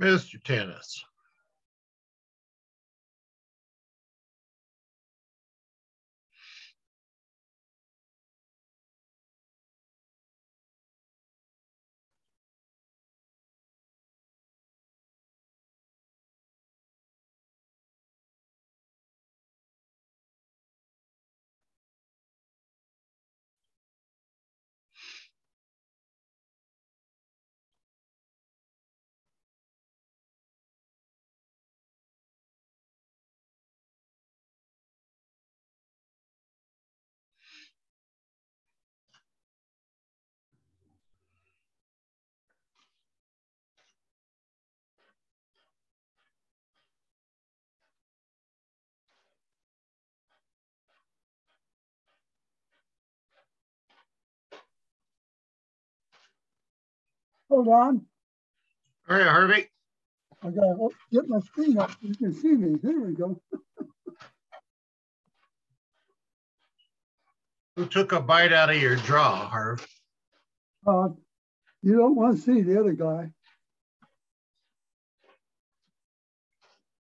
Mr. Tennis. Hold on. All right, Harvey. I gotta get my screen up so you can see me. There we go. Who took a bite out of your jaw, Harv? You don't want to see the other guy.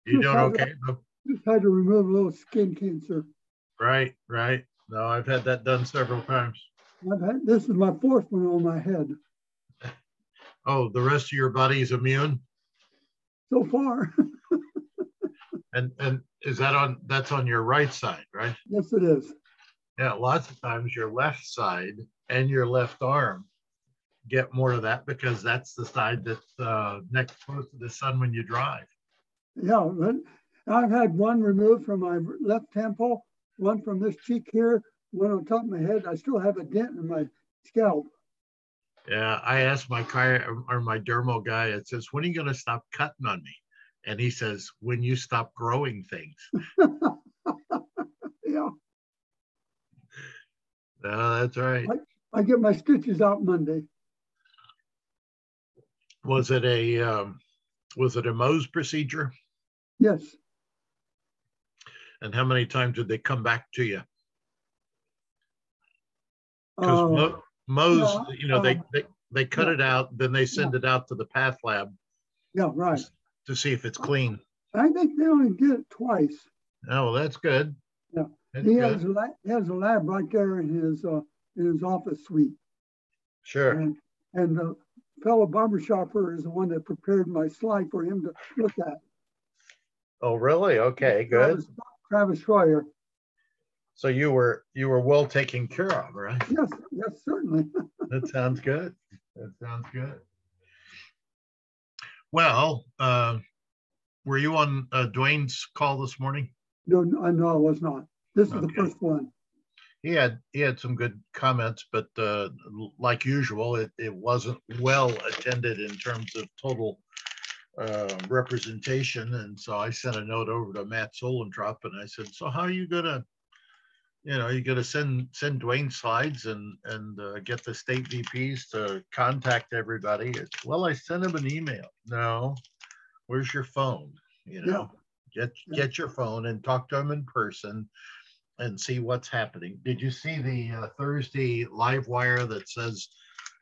You doing okay? Just had to remove a little skin cancer. Right, right. No, I've had that done several times. This is my fourth one on my head. Oh, the rest of your body's immune? So far. And is that that's on your right side, right? Yes, it is. Yeah, lots of times your left side and your left arm get more of that because that's the side that's next close to the sun when you drive. Yeah, I've had one removed from my left temple, one from this cheek here, one on top of my head. I still have a dent in my scalp. Yeah, I asked my dermal guy, it says, when are you going to stop cutting on me? And he says, when you stop growing things. Yeah. No, that's right. I get my stitches out Monday. Was it a Mohs procedure? Yes. And how many times did they come back to you? Because Mohs, they cut it out, then they send it out to the path lab. Yeah, right. To see if it's clean. I think they only did it twice. Oh, well, that's good. Yeah, he has a lab right there in his office suite. Sure. And the fellow barber shopper is the one that prepared my slide for him to look at. Oh, really? Okay, good. Travis Schreier. So you were well taken care of, right? Yes, certainly. That sounds good. That sounds good. Well, were you on Dwayne's call this morning? No, I was not. This is the first one. He had some good comments, but like usual, it wasn't well attended in terms of total representation. And so I sent a note over to Matt Solentrop and I said, so how are you gonna, you gonna send Dwayne slides and get the state VPs to contact everybody? Well, I sent him an email. No, where's your phone? Get your phone and talk to them in person and see what's happening. Did you see the Thursday live wire that says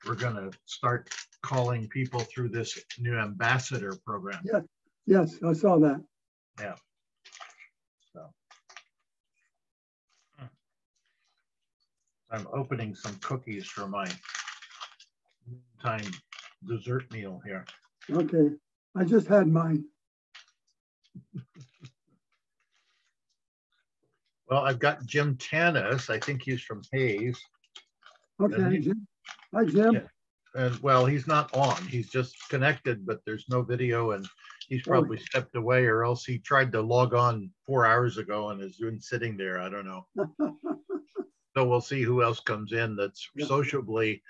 we're going to start calling people through this new ambassador program? Yes, I saw that. Yeah. So I'm opening some cookies for my time dessert meal here. Okay, I just had mine. Well, I've got Jim Tanis. I think he's from Hayes. Okay, Jim. Hi, Jim. Yeah. And well, he's not on. He's just connected, but there's no video, and he's probably stepped away, or else he tried to log on 4 hours ago and is sitting there. I don't know. So we'll see who else comes in that's sociably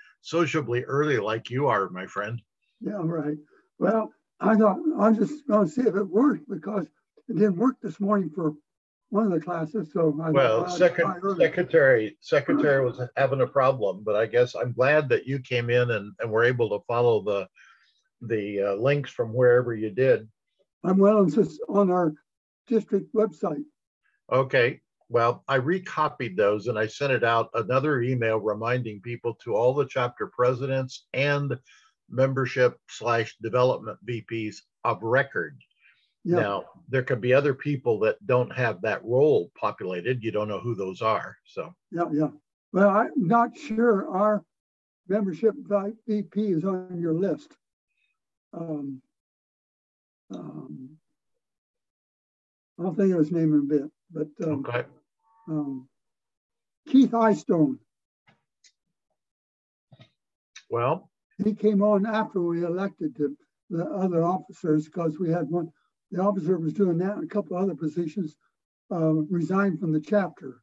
early like you are, my friend. Yeah, right. Well, I thought I'm just going to see if it worked because it didn't work this morning for one of the classes. So secretary was having a problem, but I guess I'm glad that you came in and were able to follow the links from wherever you did. It's just on our district website. Okay. Well, I recopied those and I sent it out another email reminding people to all the chapter presidents and membership / development VPs of record. Yeah. Now, there could be other people that don't have that role populated. You don't know who those are. So, yeah. Well, I'm not sure our membership VP is on your list. I'll think of his name in a bit, but okay. Keith Eystone. Well, he came on after we elected the other officers, because we had one, the officer was doing that and a couple other positions resigned from the chapter.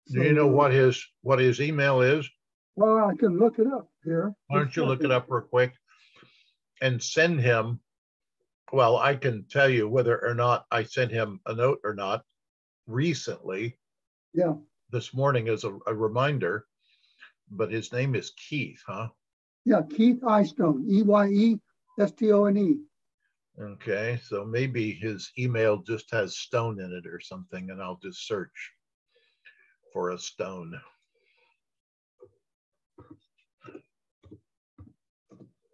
So, do you know what his email is? Well, I can look it up here. Why don't you look it up real quick and send him? Well, I can tell you whether or not I sent him a note or not recently. Yeah. This morning as a reminder, but his name is Keith, huh? Yeah, Keith Eystone, Eyestone. Okay, so maybe his email just has Stone in it or something, and I'll just search for a Stone.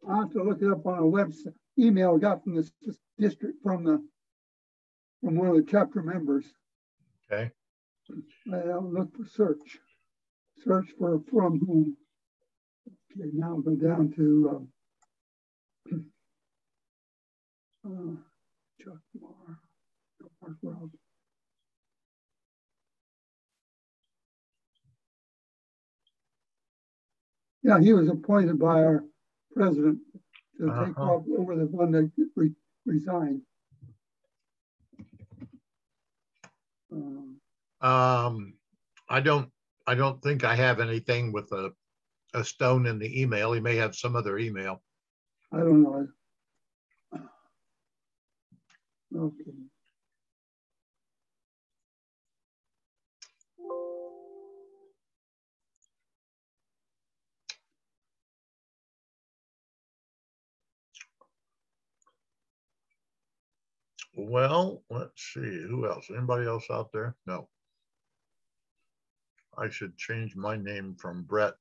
I'll have to look it up on a website. Email I got from the district from one of the chapter members. Okay. I'll look for search for from whom. Okay, now I'll go down to Chuck Moore. Yeah, he was appointed by our president to take off over the one that resigned. I don't think I have anything with a Stone in the email. He may have some other email. I don't know. Okay. Well, let's see. Who else? Anybody else out there? No. I should change my name from Brett.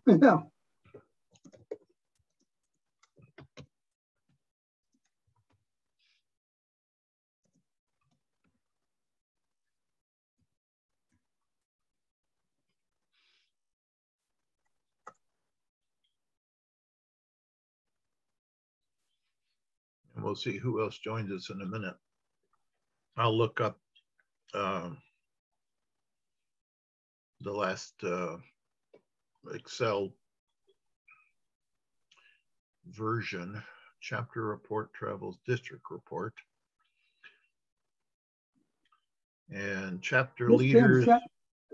Yeah. And we'll see who else joins us in a minute. I'll look up the last Excel version, chapter report, travels district report. And chapter leaders.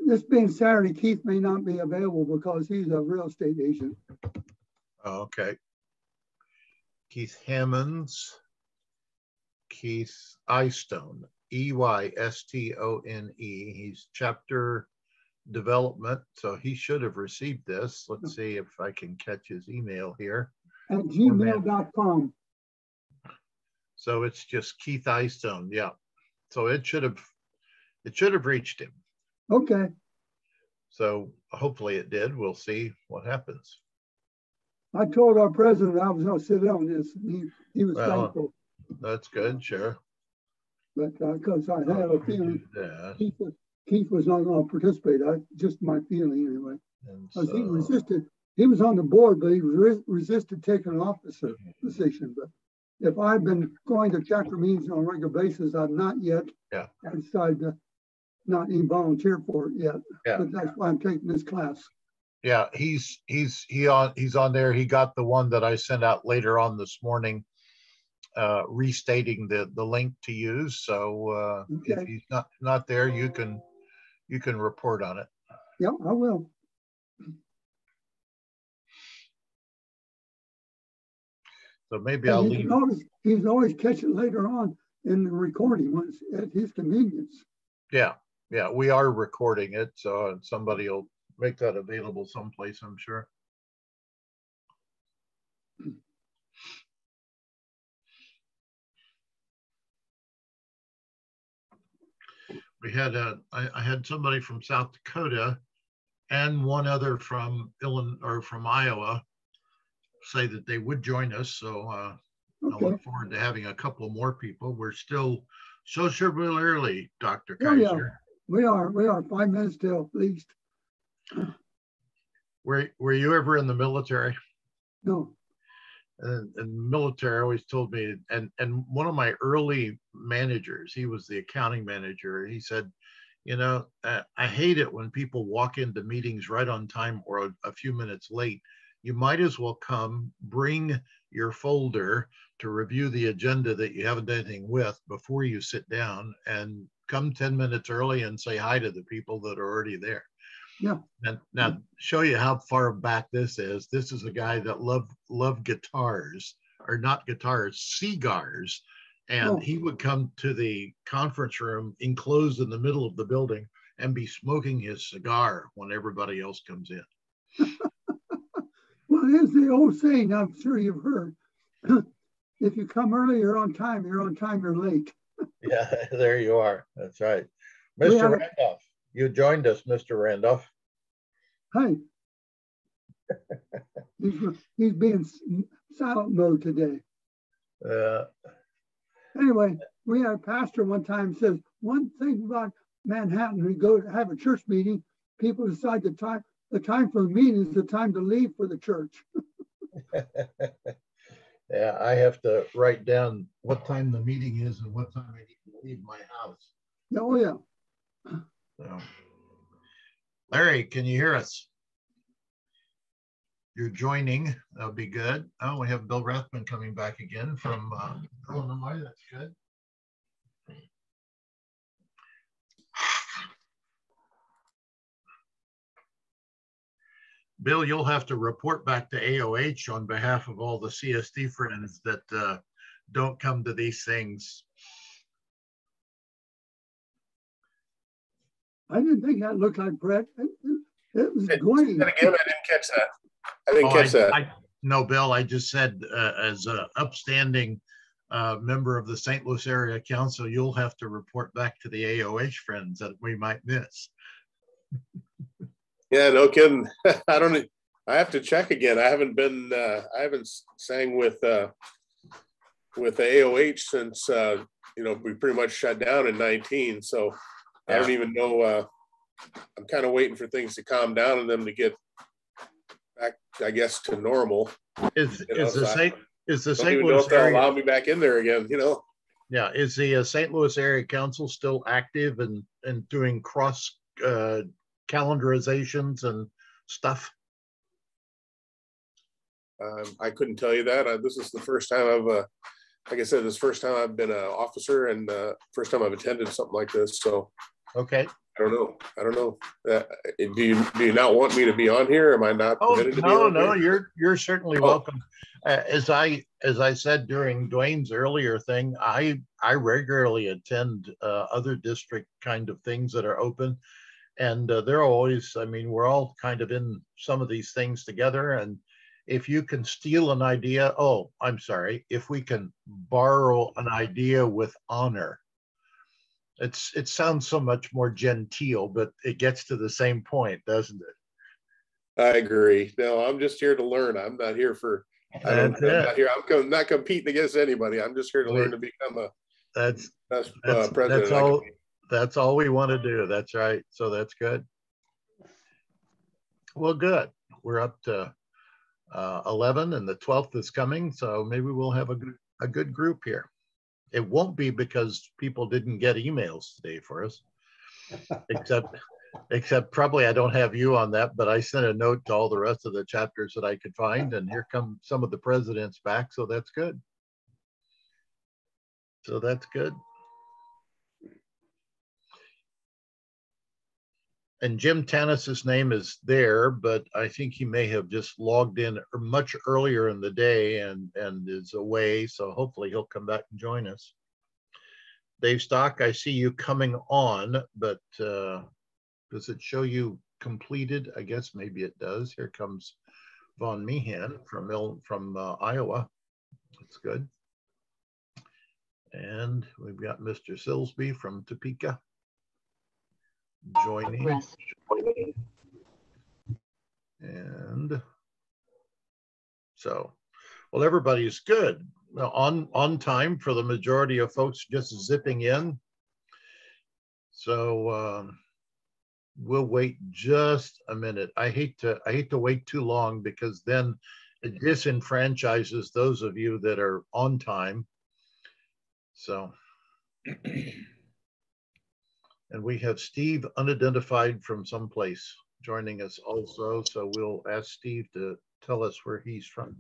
This being Saturday, Keith may not be available because he's a real estate agent. Oh, okay. Keith Hammonds, Keith Eystone, Eystone. He's chapter development, so he should have received this. Let's see if I can catch his email here. At gmail.com. So it's just Keith Eystone, yeah. So it should have reached him. Okay. So hopefully it did. We'll see what happens. I told our president I was going to sit on this. He was thankful. That's good, sure. But because I had a feeling Keith was not going to participate. Just my feeling anyway. Because he resisted. He was on the board, but he resisted taking an officer position. But if I've been going to chapter meetings on a regular basis, I've not yet. Yeah. I decided to not even volunteer for it yet. Yeah. But that's why I'm taking this class. Yeah, he's on there. He got the one that I sent out later on this morning, restating the link to use. So okay. If he's not there, you can report on it. Yeah, I will. So maybe I'll leave. He can always catch it later on in the recording once at his convenience. Yeah, we are recording it, so somebody will make that available someplace, I'm sure. We had I had somebody from South Dakota and one other from Illinois or from Iowa say that they would join us. So I look forward to having a couple more people. We're still sociably early, Dr. Kaiser. Yeah. We are 5 minutes till at least. Were you ever in the military? No. And the military always told me, and one of my early managers, he was the accounting manager. He said, you know, I hate it when people walk into meetings right on time or a few minutes late. You might as well come, bring your folder to review the agenda that you haven't done anything with before you sit down, and come 10 minutes early and say hi to the people that are already there. Yeah. And now show you how far back this is. This is a guy that loved guitars, or not guitars, cigars. And he would come to the conference room enclosed in the middle of the building and be smoking his cigar when everybody else comes in. Well, there's the old saying, I'm sure you've heard. If you come early, you're on time. You're on time, you're late. Yeah, there you are. That's right. Mr. Randolph, you joined us, Mr. Randolph. Hi. He's being silent mode today. Anyway, we had a pastor one time says, one thing about Manhattan, we go to have a church meeting, people decide the time for the meeting is the time to leave for the church. Yeah, I have to write down what time the meeting is and what time I need to leave my house. Oh, yeah. So, Larry, can you hear us? You're joining. That'll be good. Oh, we have Bill Rathman coming back again from Illinois. That's good. Bill, you'll have to report back to AOH on behalf of all the CSD friends that don't come to these things. I didn't think that looked like Brett. It was Dwayne. Again, I didn't catch that. I didn't catch that. No, Bill, I just said as an upstanding member of the St. Louis Area Council, you'll have to report back to the AOH friends that we might miss. Yeah, no kidding. I have to check again. I haven't been. I haven't sang with the AOH since we pretty much shut down in 19. So I don't even know. I'm kind of waiting for things to calm down and them to get back, I guess, to normal. Is the St. Louis area allow me back in there again? Yeah. Is the St. Louis Area Council still active and doing cross calendarizations and stuff? I couldn't tell you that. This is the first time I've, like I said, this is the first time I've been an officer and first time I've attended something like this. So, okay. I don't know. Do you not want me to be on here? Am I not permitted to be on here? You're certainly welcome. As I said during Dwayne's earlier thing, I regularly attend other district kind of things that are open. And they're always, I mean, we're all kind of in some of these things together. And if you can steal an idea, if we can borrow an idea with honor, it sounds so much more genteel, but it gets to the same point, doesn't it? I agree. No, I'm just here to learn. I'm not here for, I'm not competing against anybody. I'm just here to learn to become a best president. That's all we want to do. That's right. So that's good. Well, good. We're up to 11 and the 12th is coming. So maybe we'll have a good group here. It won't be because people didn't get emails today for us, except probably I don't have you on that, but I sent a note to all the rest of the chapters that I could find, and here come some of the presidents back. So that's good. And Jim Tanis's name is there, but I think he may have just logged in much earlier in the day and is away. So hopefully he'll come back and join us. Dave Stock, I see you coming on, but does it show you completed? I guess maybe it does. Here comes Von Meehan from Iowa. That's good. And we've got Mr. Silsby from Topeka joining. And So, well, everybody's good. On time for the majority of folks just zipping in. So we'll wait just a minute. I hate to wait too long because then it disenfranchises those of you that are on time. So, and we have Steve unidentified from someplace joining us also. So we'll ask Steve to tell us where he's from.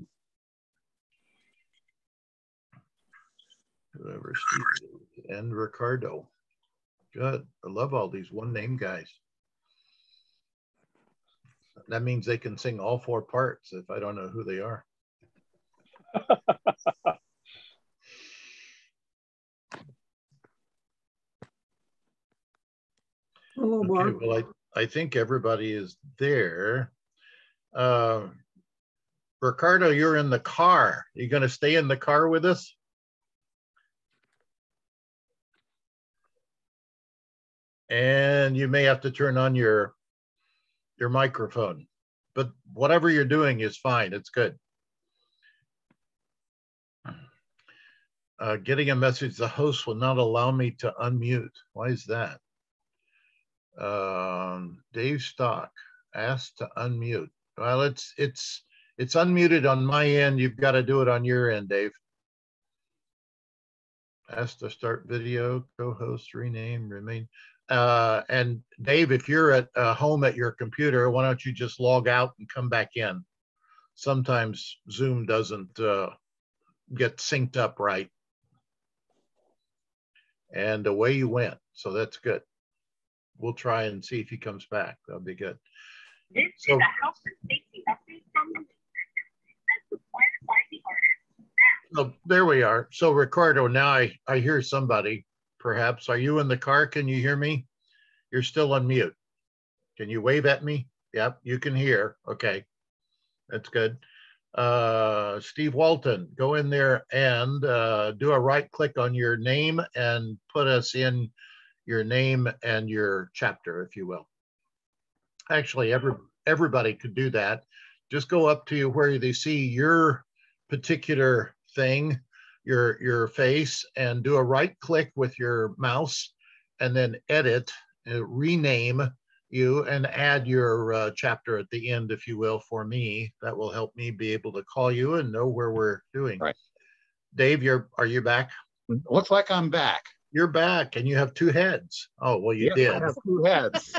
Whoever Steve is, and Ricardo. Good. I love all these one name guys. That means they can sing all 4 parts if I don't know who they are. Hello, Mark. Okay, well, I think everybody is there. Ricardo, you're in the car. You going to stay in the car with us? And you may have to turn on your microphone, but whatever you're doing is fine. It's good. Getting a message, the host will not allow me to unmute. Why is that? Dave Stock asked to unmute. Well, it's unmuted on my end. You've got to do it on your end, Dave. Asked to start video, co-host, rename, remain. And Dave, if you're at home at your computer, why don't you just log out and come back in? Sometimes Zoom doesn't get synced up right. And away you went. So that's good. We'll try and see if he comes back. That'll be good. This is a health and safety update from the as required by the artist. Oh, there we are. So Ricardo, now I hear somebody. Perhaps. Are you in the car? Can you hear me? You're still on mute. Can you wave at me? Yep, you can hear. Okay, that's good. Steve Walton, go in there and do a right click on your name and put us in your name and your chapter, if you will. Actually, everybody could do that. Just go up to where they see your particular thing, your face, and do a right click with your mouse and then edit, rename you and add your chapter at the end, if you will, for me. That will help me be able to call you and know where we're doing. Right. Dave, are you back? Looks like I'm back. You're back and you have 2 heads. Oh, well, you did. I have 2 heads.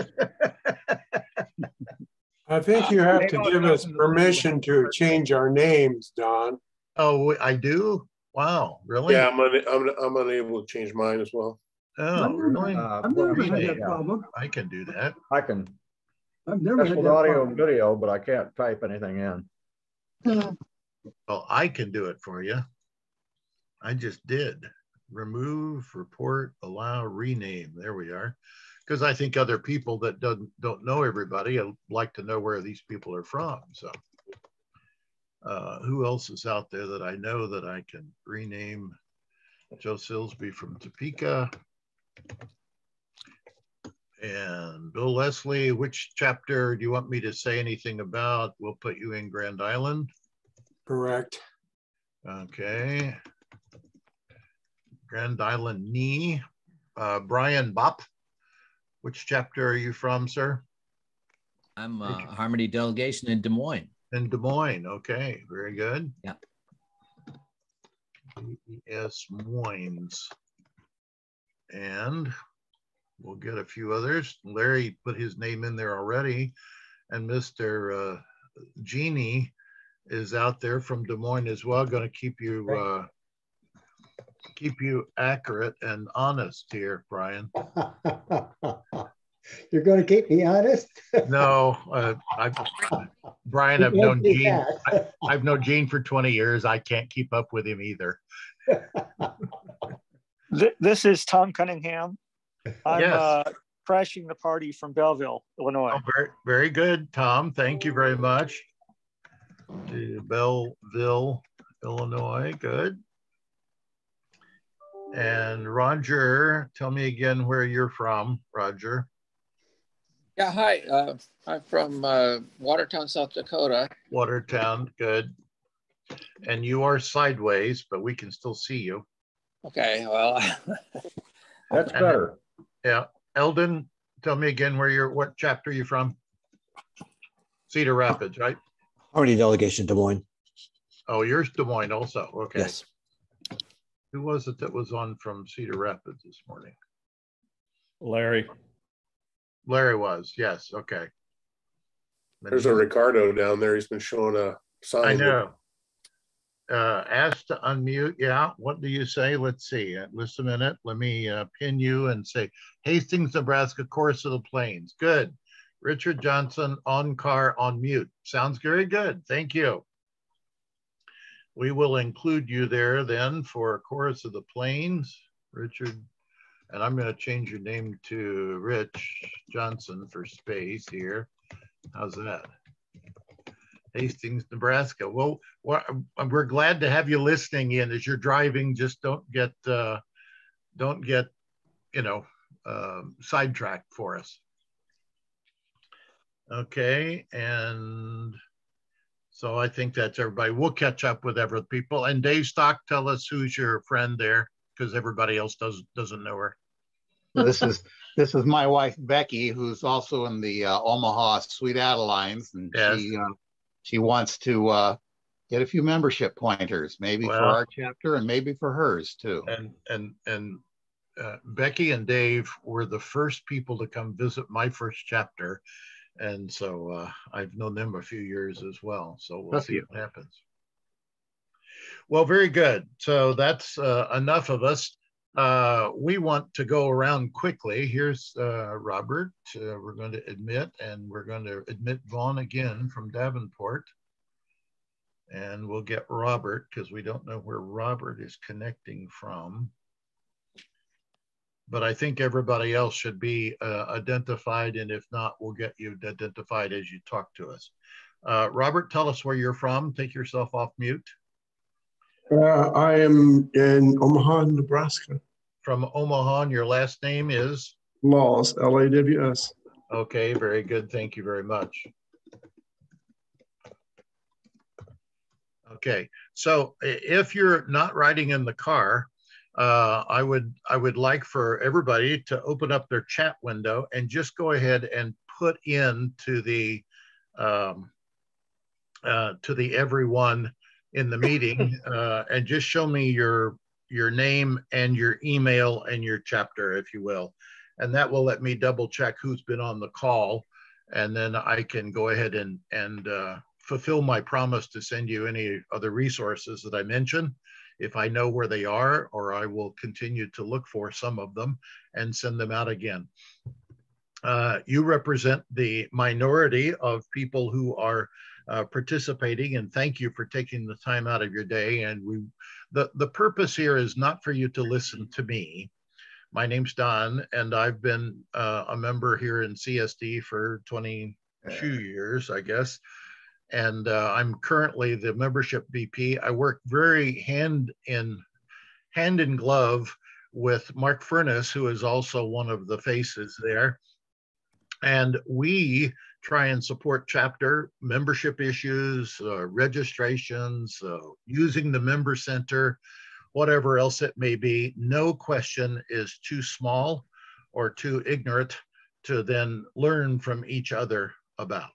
I think you have to give us permission to change our names, Don. Oh, I do? Wow, really? Yeah, I'm unable to change mine as well. Oh, really? I've never had that problem. I can do that. I can. I've never had that audio problem. and video, but I can't type anything in. Well, I can do it for you. I just did. Remove, report, allow, rename. There we are. Because I think other people that don't know everybody, I'd like to know where these people are from. So who else is out there that I know that I can rename? Joe Silsby from Topeka. And Bill Leslie, which chapter do you want me to say anything about? We'll put you in Grand Island. Correct. Okay. Grand Island knee. Brian Bopp, which chapter are you from, sir? I'm Harmony Delegation in Des Moines. In Des Moines, okay, very good. Yeah. DES Moines. And we'll get a few others. Larry put his name in there already. And Mr. Jeannie is out there from Des Moines as well, going to keep you accurate and honest here, Brian. You're going to keep me honest? No, Brian, I've known Gene. I've known Gene for 20 years. I can't keep up with him either. This is Tom Cunningham. I'm Yes. crashing the party from Belleville, Illinois. Oh, very, very good, Tom. Thank you very much. To Belleville, Illinois. Good. And Roger, tell me again where you're from, Roger. Yeah, hi. I'm from Watertown, South Dakota. Watertown, good. And you are sideways, but we can still see you. Okay, well. That's better. Yeah. Eldon, tell me again what chapter you're from? Cedar Rapids, right? Harmony delegation, Des Moines. Oh, yours Des Moines also. Okay. Yes. Who was it that was on from Cedar Rapids this morning? Larry. Larry was, yes. Okay. There's a Ricardo down there. He's been showing a sign. I know. Asked to unmute. Yeah. What do you say? Let's see. Just a minute. Let me pin you and say Hastings, Nebraska, Chorus of the Plains. Good. Richard Johnson on car on mute. Sounds very good. Thank you. We will include you there then for Chorus of the Plains, Richard. And I'm going to change your name to Rich Johnson for space here. How's that? Hastings, Nebraska. Well, we're glad to have you listening in as you're driving. Just don't get sidetracked for us. Okay, and so I think that's everybody. We'll catch up with other people. And Dave Stock, tell us who's your friend there, because everybody else doesn't know her. This is my wife Becky, who's also in the Omaha Sweet Adelines, and yes. She wants to get a few membership pointers, maybe for our chapter and maybe for hers too. And Becky and Dave were the first people to come visit my first chapter, and so I've known them a few years as well. So we'll see what happens. Well, very good. So that's enough of us. We want to go around quickly. Here's Robert. We're going to admit, and we're going to admit Vaughn again from Davenport. And we'll get Robert because we don't know where Robert is connecting from. But I think everybody else should be identified. And if not, we'll get you identified as you talk to us. Robert, tell us where you're from. Take yourself off mute. I am in Omaha, Nebraska. From Omaha, and your last name is? Laws, L-A-W-S. Okay, very good. Thank you very much. Okay, so if you're not riding in the car, I would like for everybody to open up their chat window and just go ahead and put into the everyone in the meeting and just show me your name and your email and your chapter, if you will. And that will let me double check who's been on the call. And then I can go ahead and fulfill my promise to send you any other resources that I mentioned, if I know where they are, or I will continue to look for some of them and send them out again. You represent the minority of people who are participating, and thank you for taking the time out of your day. And the purpose here is not for you to listen to me. My name's Don, and I've been a member here in CSD for 22 years, I guess. And I'm currently the membership VP. I work very hand in glove with Mark Furness, who is also one of the faces there. And we try and support chapter membership issues, registrations, using the member center, whatever else it may be. No question is too small or too ignorant to then learn from each other about.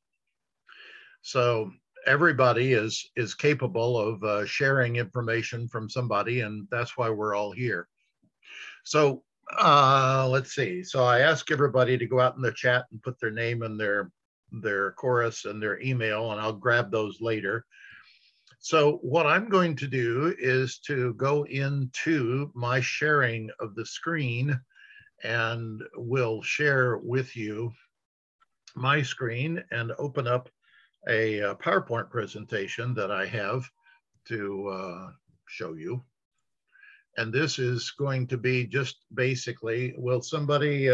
So everybody is capable of sharing information from somebody, and that's why we're all here. So let's see. So I ask everybody to go out in the chat and put their name and their chorus and their email, and I'll grab those later. So what I'm going to do is to go into my sharing of the screen, and we'll share with you my screen and open up a PowerPoint presentation that I have to show you. And this is going to be just basically, will somebody,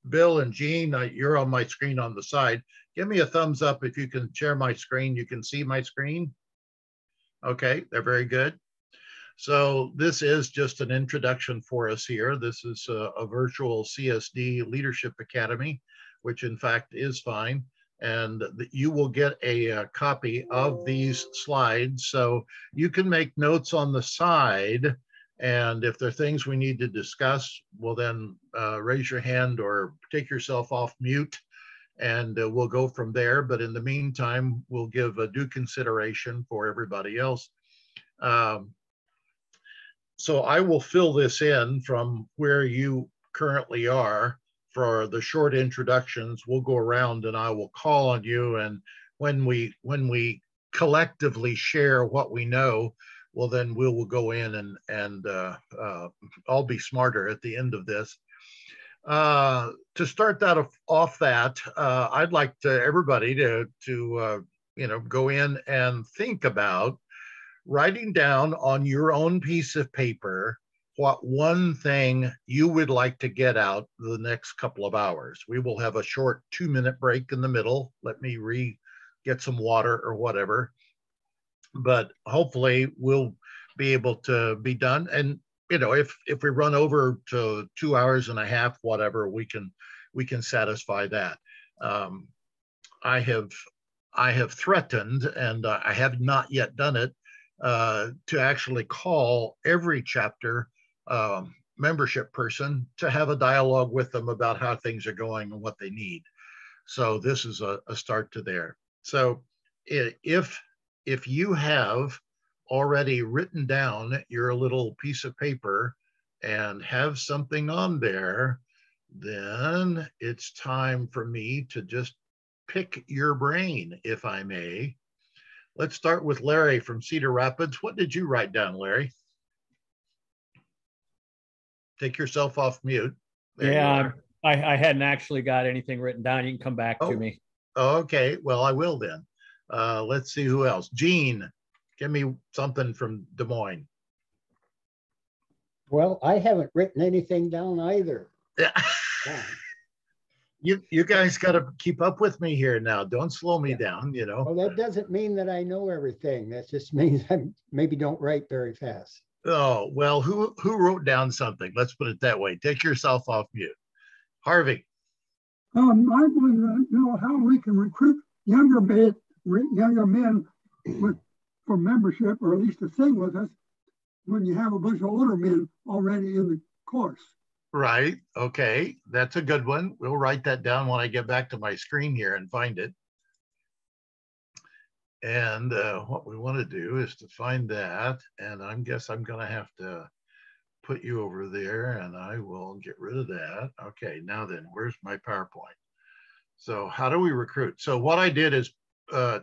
Bill and Jean, you're on my screen on the side. Give me a thumbs up if you can share my screen. You can see my screen. Okay, they're very good. So this is just an introduction for us here. This is a virtual CSD Leadership Academy, which in fact is fine. and you will get a copy of these slides. So you can make notes on the side. And if there are things we need to discuss, well, then raise your hand or take yourself off mute, and we'll go from there. But in the meantime, we'll give a due consideration for everybody else. So I will fill this in from where you currently are for the short introductions. We'll go around and I will call on you. And when we collectively share what we know, well, then we will go in and I'll be smarter at the end of this. To start that off, I'd like everybody to go in and think about writing down on your own piece of paper what one thing you would like to get out the next couple of hours. We will have a short 2-minute break in the middle. Let me get some water or whatever. But hopefully we'll be able to be done. And if we run over to 2 hours and a half, whatever, we can satisfy that. I have threatened, and I have not yet done it, to actually call every chapter membership person to have a dialogue with them about how things are going and what they need. So this is a start to there. So if you have already written down your little piece of paper and have something on there, then it's time for me to just pick your brain, if I may. Let's start with Larry from Cedar Rapids. What did you write down, Larry? Take yourself off mute. There I hadn't actually got anything written down. You can come back to me. Okay, well, I will then. Let's see who else. Gene, give me something from Des Moines. Well, I haven't written anything down either. Yeah. You guys got to keep up with me here now. Don't slow me down, Well, that doesn't mean that I know everything. That just means I maybe don't write very fast. Oh, well, who wrote down something? Let's put it that way. Take yourself off mute. Harvey. I want to know how we can recruit younger men for membership, or at least to sing with us, when you have a bunch of older men already in the course. Right. Okay. That's a good one. We'll write that down when I get back to my screen here and find it. And what we want to do is to find that. And I guess I'm going to have to put you over there, and I will get rid of that. Okay. Now then, where's my PowerPoint? So how do we recruit? So what I did is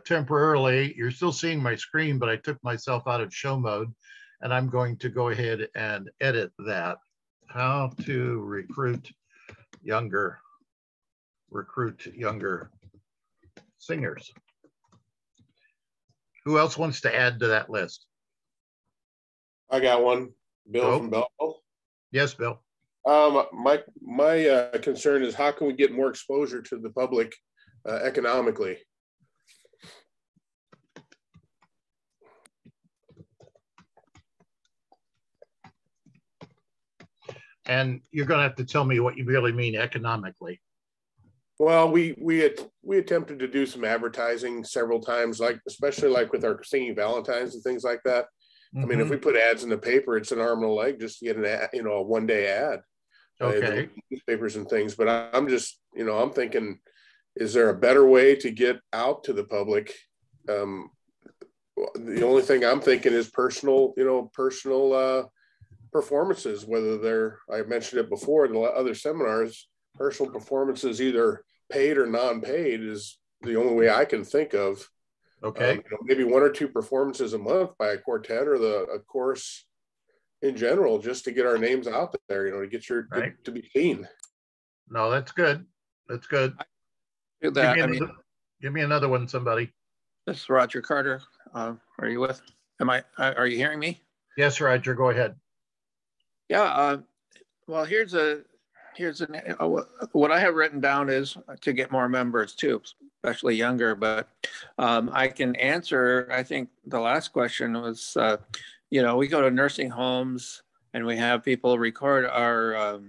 temporarily, you're still seeing my screen, but I took myself out of show mode, and I'm going to go ahead and edit that. How to recruit younger singers. Who else wants to add to that list? I got one. Bill from Belleville. Yes, Bill. My concern is, how can we get more exposure to the public economically? And you're going to have to tell me what you really mean economically. Well, we attempted to do some advertising several times, especially with our Singing Valentines and things like that. Mm-hmm. I mean, if we put ads in the paper, it's an arm and a leg just to get an ad, a one-day ad. Okay. Newspapers and things. But I'm just, I'm thinking, is there a better way to get out to the public? The only thing I'm thinking is personal performances, whether I mentioned it before in the other seminars, personal performances, either paid or non-paid, is the only way I can think of. Okay. Maybe 1 or 2 performances a month by a quartet or a chorus in general, just to get our names out there, to get to be seen. No, that's good. That's good. Give me another one, somebody. This is Roger Carter. Are you with? Are you hearing me? Yes, Roger. Go ahead. Yeah. Well, what I have written down is to get more members too, especially younger. But I can answer. I think the last question was, we go to nursing homes and we have people record our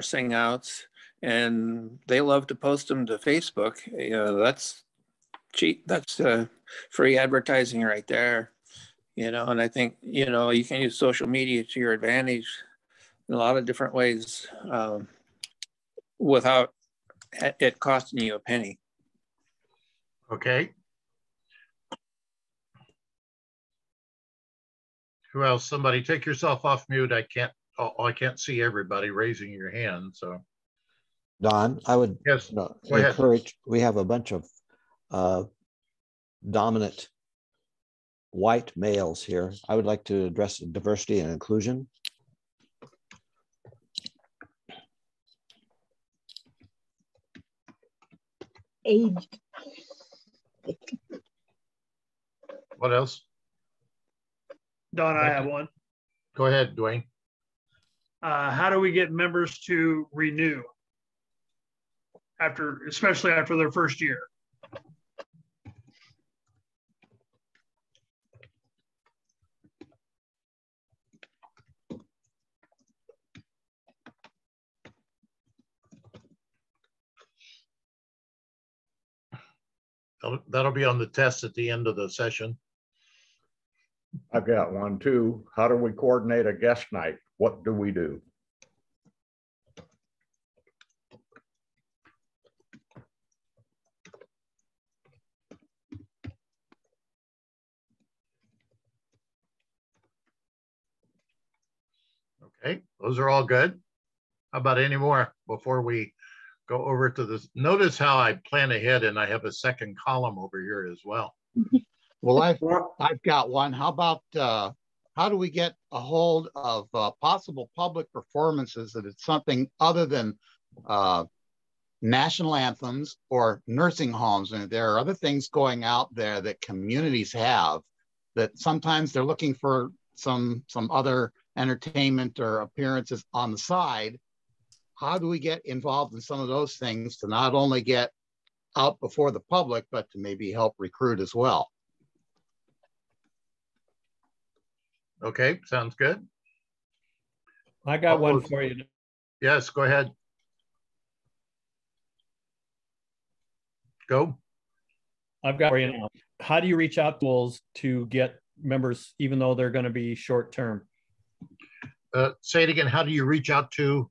sing outs, and they love to post them to Facebook. You know, that's cheap. That's free advertising right there. You know, and I think, you know, you can use social media to your advantage in a lot of different ways without it costing you a penny. Okay. Who else? Somebody take yourself off mute. I can't see everybody raising your hand. So, Don, I would yes, go ahead. encourage. We have a bunch of dominant white males here. I would like to address diversity and inclusion. Aged. What else? Don, I have one. Go ahead, Dwayne. How do we get members to renew especially after their first year? That'll be on the test at the end of the session. I've got one too. How do we coordinate a guest night? What do we do? Okay, those are all good. How about any more before we go over to this? Notice how I plan ahead and I have a second column over here as well. Well, I've got one. How about how do we get a hold of possible public performances that it's something other than national anthems or nursing homes? And there are other things going out there that communities have that sometimes they're looking for some other entertainment or appearances on the side. How do we get involved in some of those things to not only get out before the public, but to maybe help recruit as well? Okay, sounds good. I got one for you. Yes, go ahead. Go. I've got for you now. How do you reach out to get members, even though they're going to be short term? Say it again. How do you reach out to?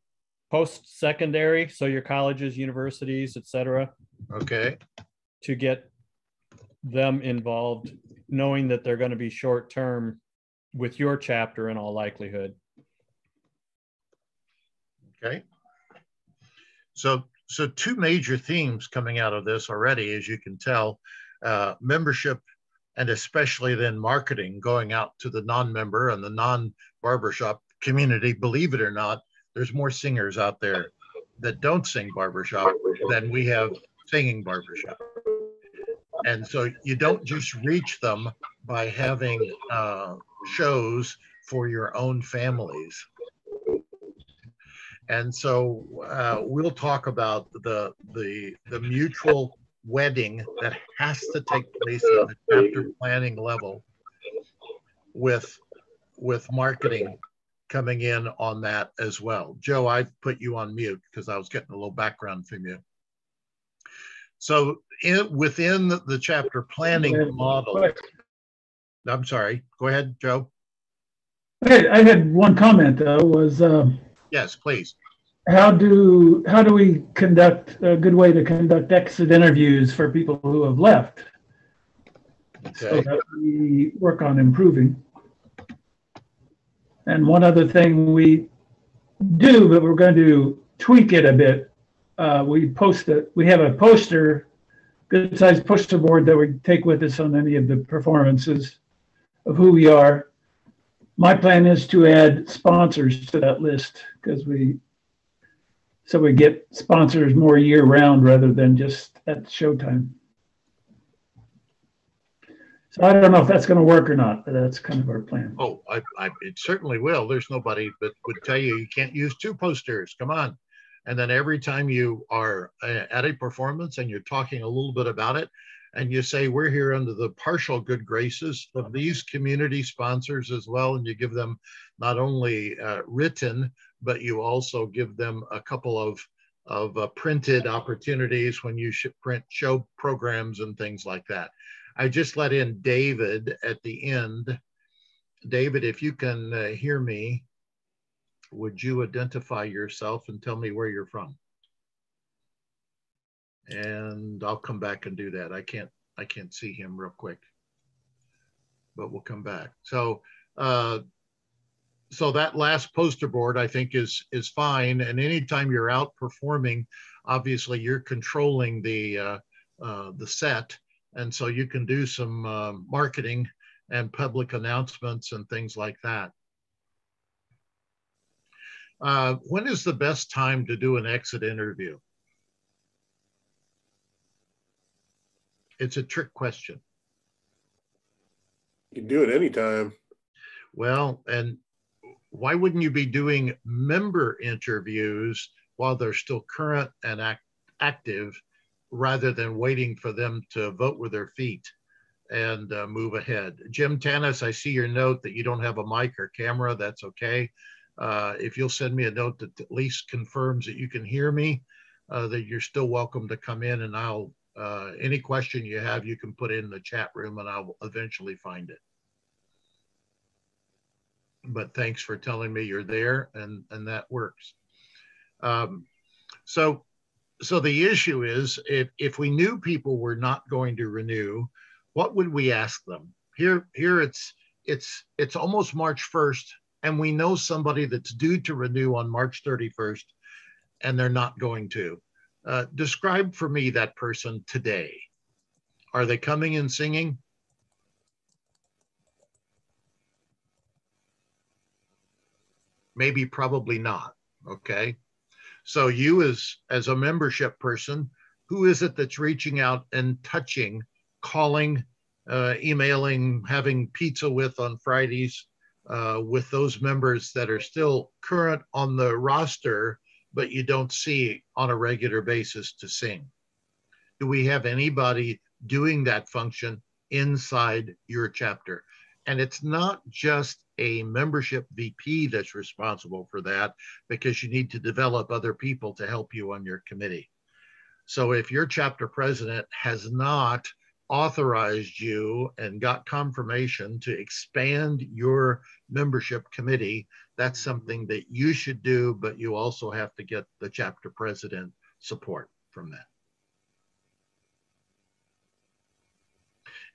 Post-secondary, so your colleges, universities, etc. Okay. To get them involved, knowing that they're going to be short term with your chapter in all likelihood. Okay. So two major themes coming out of this already, as you can tell, membership and especially then marketing, going out to the non-member and the non-barbershop community. Believe it or not, there's more singers out there that don't sing barbershop than we have singing barbershop. And so you don't just reach them by having shows for your own families. And so we'll talk about the mutual wedding that has to take place at the chapter planning level with marketing coming in on that as well. Joe, I put you on mute because I was getting a little background from you. So within the chapter planning model, I'm sorry, go ahead, Joe. I had one comment though, was yes, please. How do we conduct a good way to conduct exit interviews for people who have left? Okay. So that we work on improving. And one other thing we do, but we're going to tweak it a bit. We have a poster, good sized poster board that we take with us on any of the performances of who we are. My plan is to add sponsors to that list because we get sponsors more year round rather than just at showtime. So I don't know if that's going to work or not, but that's kind of our plan. Oh, it certainly will. There's nobody that would tell you can't use two posters. Come on. And then every time you are at a performance and you're talking a little bit about it, and you say, we're here under the partial good graces of these community sponsors as well, and you give them not only written, but you also give them a couple of printed opportunities when you should print show programs and things like that. I just let in David at the end. David, if you can hear me, would you identify yourself and tell me where you're from? And I'll come back and do that. I can't see him real quick, but we'll come back. So so that last poster board I think is fine. And anytime you're out performing, obviously you're controlling the set, and so you can do some marketing and public announcements and things like that. When is the best time to do an exit interview? It's a trick question. You can do it anytime. Well, and why wouldn't you be doing member interviews while they're still current and active, rather than waiting for them to vote with their feet and move ahead? Jim Tanis, I see your note that you don't have a mic or camera. That's okay. If you'll send me a note that at least confirms that you can hear me, that you're still welcome to come in, and I'll any question you have, you can put in the chat room and I'll eventually find it. But thanks for telling me you're there, and that works. So the issue is, if we knew people were not going to renew, what would we ask them? Here it's almost March 1st, and we know somebody that's due to renew on March 31st, and they're not going to. Describe for me that person today. Are they coming and singing? Maybe, probably not. Okay. So you as a membership person, who is it that's reaching out and touching, calling, emailing, having pizza with on Fridays with those members that are still current on the roster, but you don't see on a regular basis to sing? Do we have anybody doing that function inside your chapter? And it's not just a membership VP that's responsible for that, because you need to develop other people to help you on your committee. So if your chapter president has not authorized you and got confirmation to expand your membership committee, that's something that you should do, but you also have to get the chapter president support from that.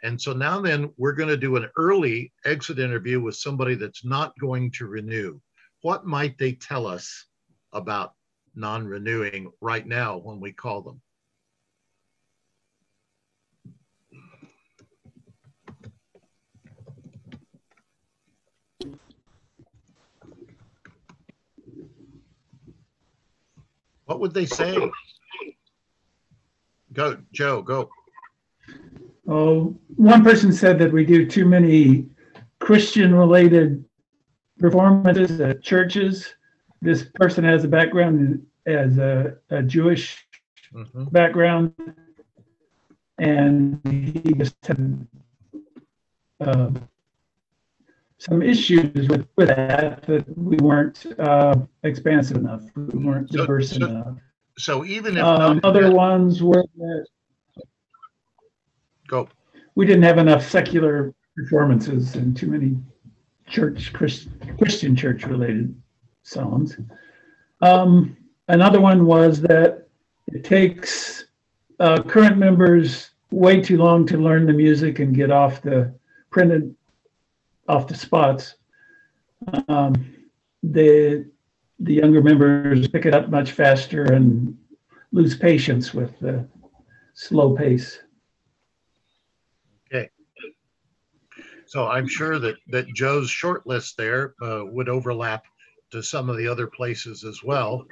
And so now then, we're going to do an early exit interview with somebody that's not going to renew. What might they tell us about non-renewing right now when we call them? What would they say? Go, Joe, go. Oh, one person said that we do too many Christian-related performances at churches. This person has a background as a Jewish background, and he just had some issues with that we weren't expansive enough, we weren't diverse enough. So even if other ones were that we didn't have enough secular performances and too many Christian church related songs. Another one was that it takes current members way too long to learn the music and get off the spots. The younger members pick it up much faster and lose patience with the slow pace. Okay. So I'm sure that Joe's short list there would overlap to some of the other places as well.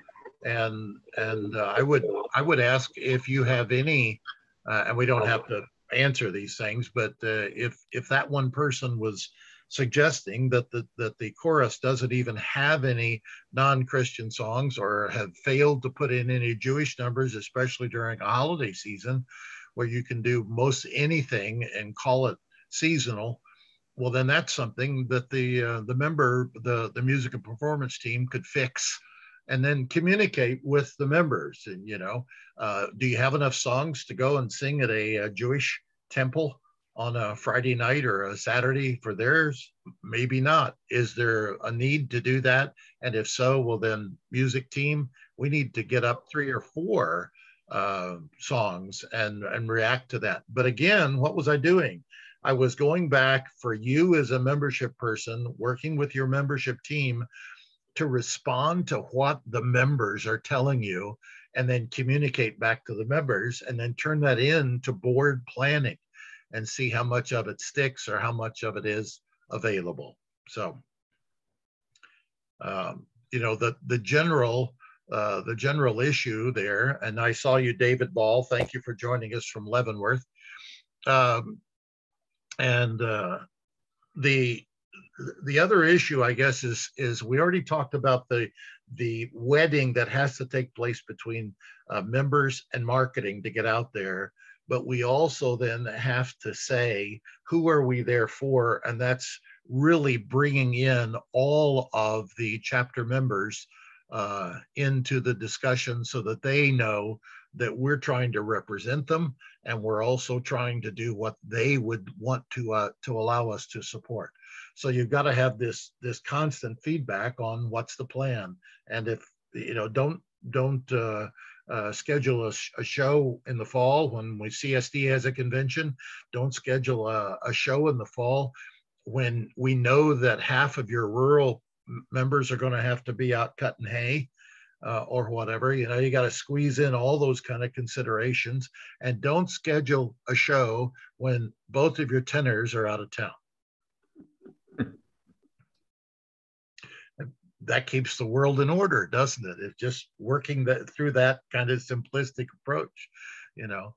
And I would ask if you have any, and we don't have to answer these things, but if that one person was suggesting that the chorus doesn't even have any non-Christian songs, or have failed to put in any Jewish numbers, especially during a holiday season where you can do most anything and call it seasonal, well, then that's something that the music and performance team could fix and then communicate with the members. And, you know, do you have enough songs to go and sing at a Jewish temple on a Friday night or a Saturday for theirs? Maybe not. Is there a need to do that? And if so, well, then music team, we need to get up 3 or 4 songs and react to that. But again, what was I doing? I was going back for you as a membership person, working with your membership team to respond to what the members are telling you, and then communicate back to the members, and then turn that into board planning and see how much of it sticks or how much of it is available. So, you know, the general issue there, and I saw you, David Ball. Thank you for joining us from Leavenworth. The other issue, I guess, is we already talked about the wedding that has to take place between members and marketing to get out there. But we also then have to say, who are we there for? And that's really bringing in all of the chapter members into the discussion so that they know that we're trying to represent them, and we're also trying to do what they would want to allow us to support. So you've got to have this constant feedback on what's the plan. And if, you know, don't schedule a show in the fall when CSD has a convention. Don't schedule a show in the fall when we know that half of your rural members are going to have to be out cutting hay or whatever. You know, you got to squeeze in all those kind of considerations, and don't schedule a show when both of your tenors are out of town. That keeps the world in order, doesn't it? It's just working through that kind of simplistic approach, you know.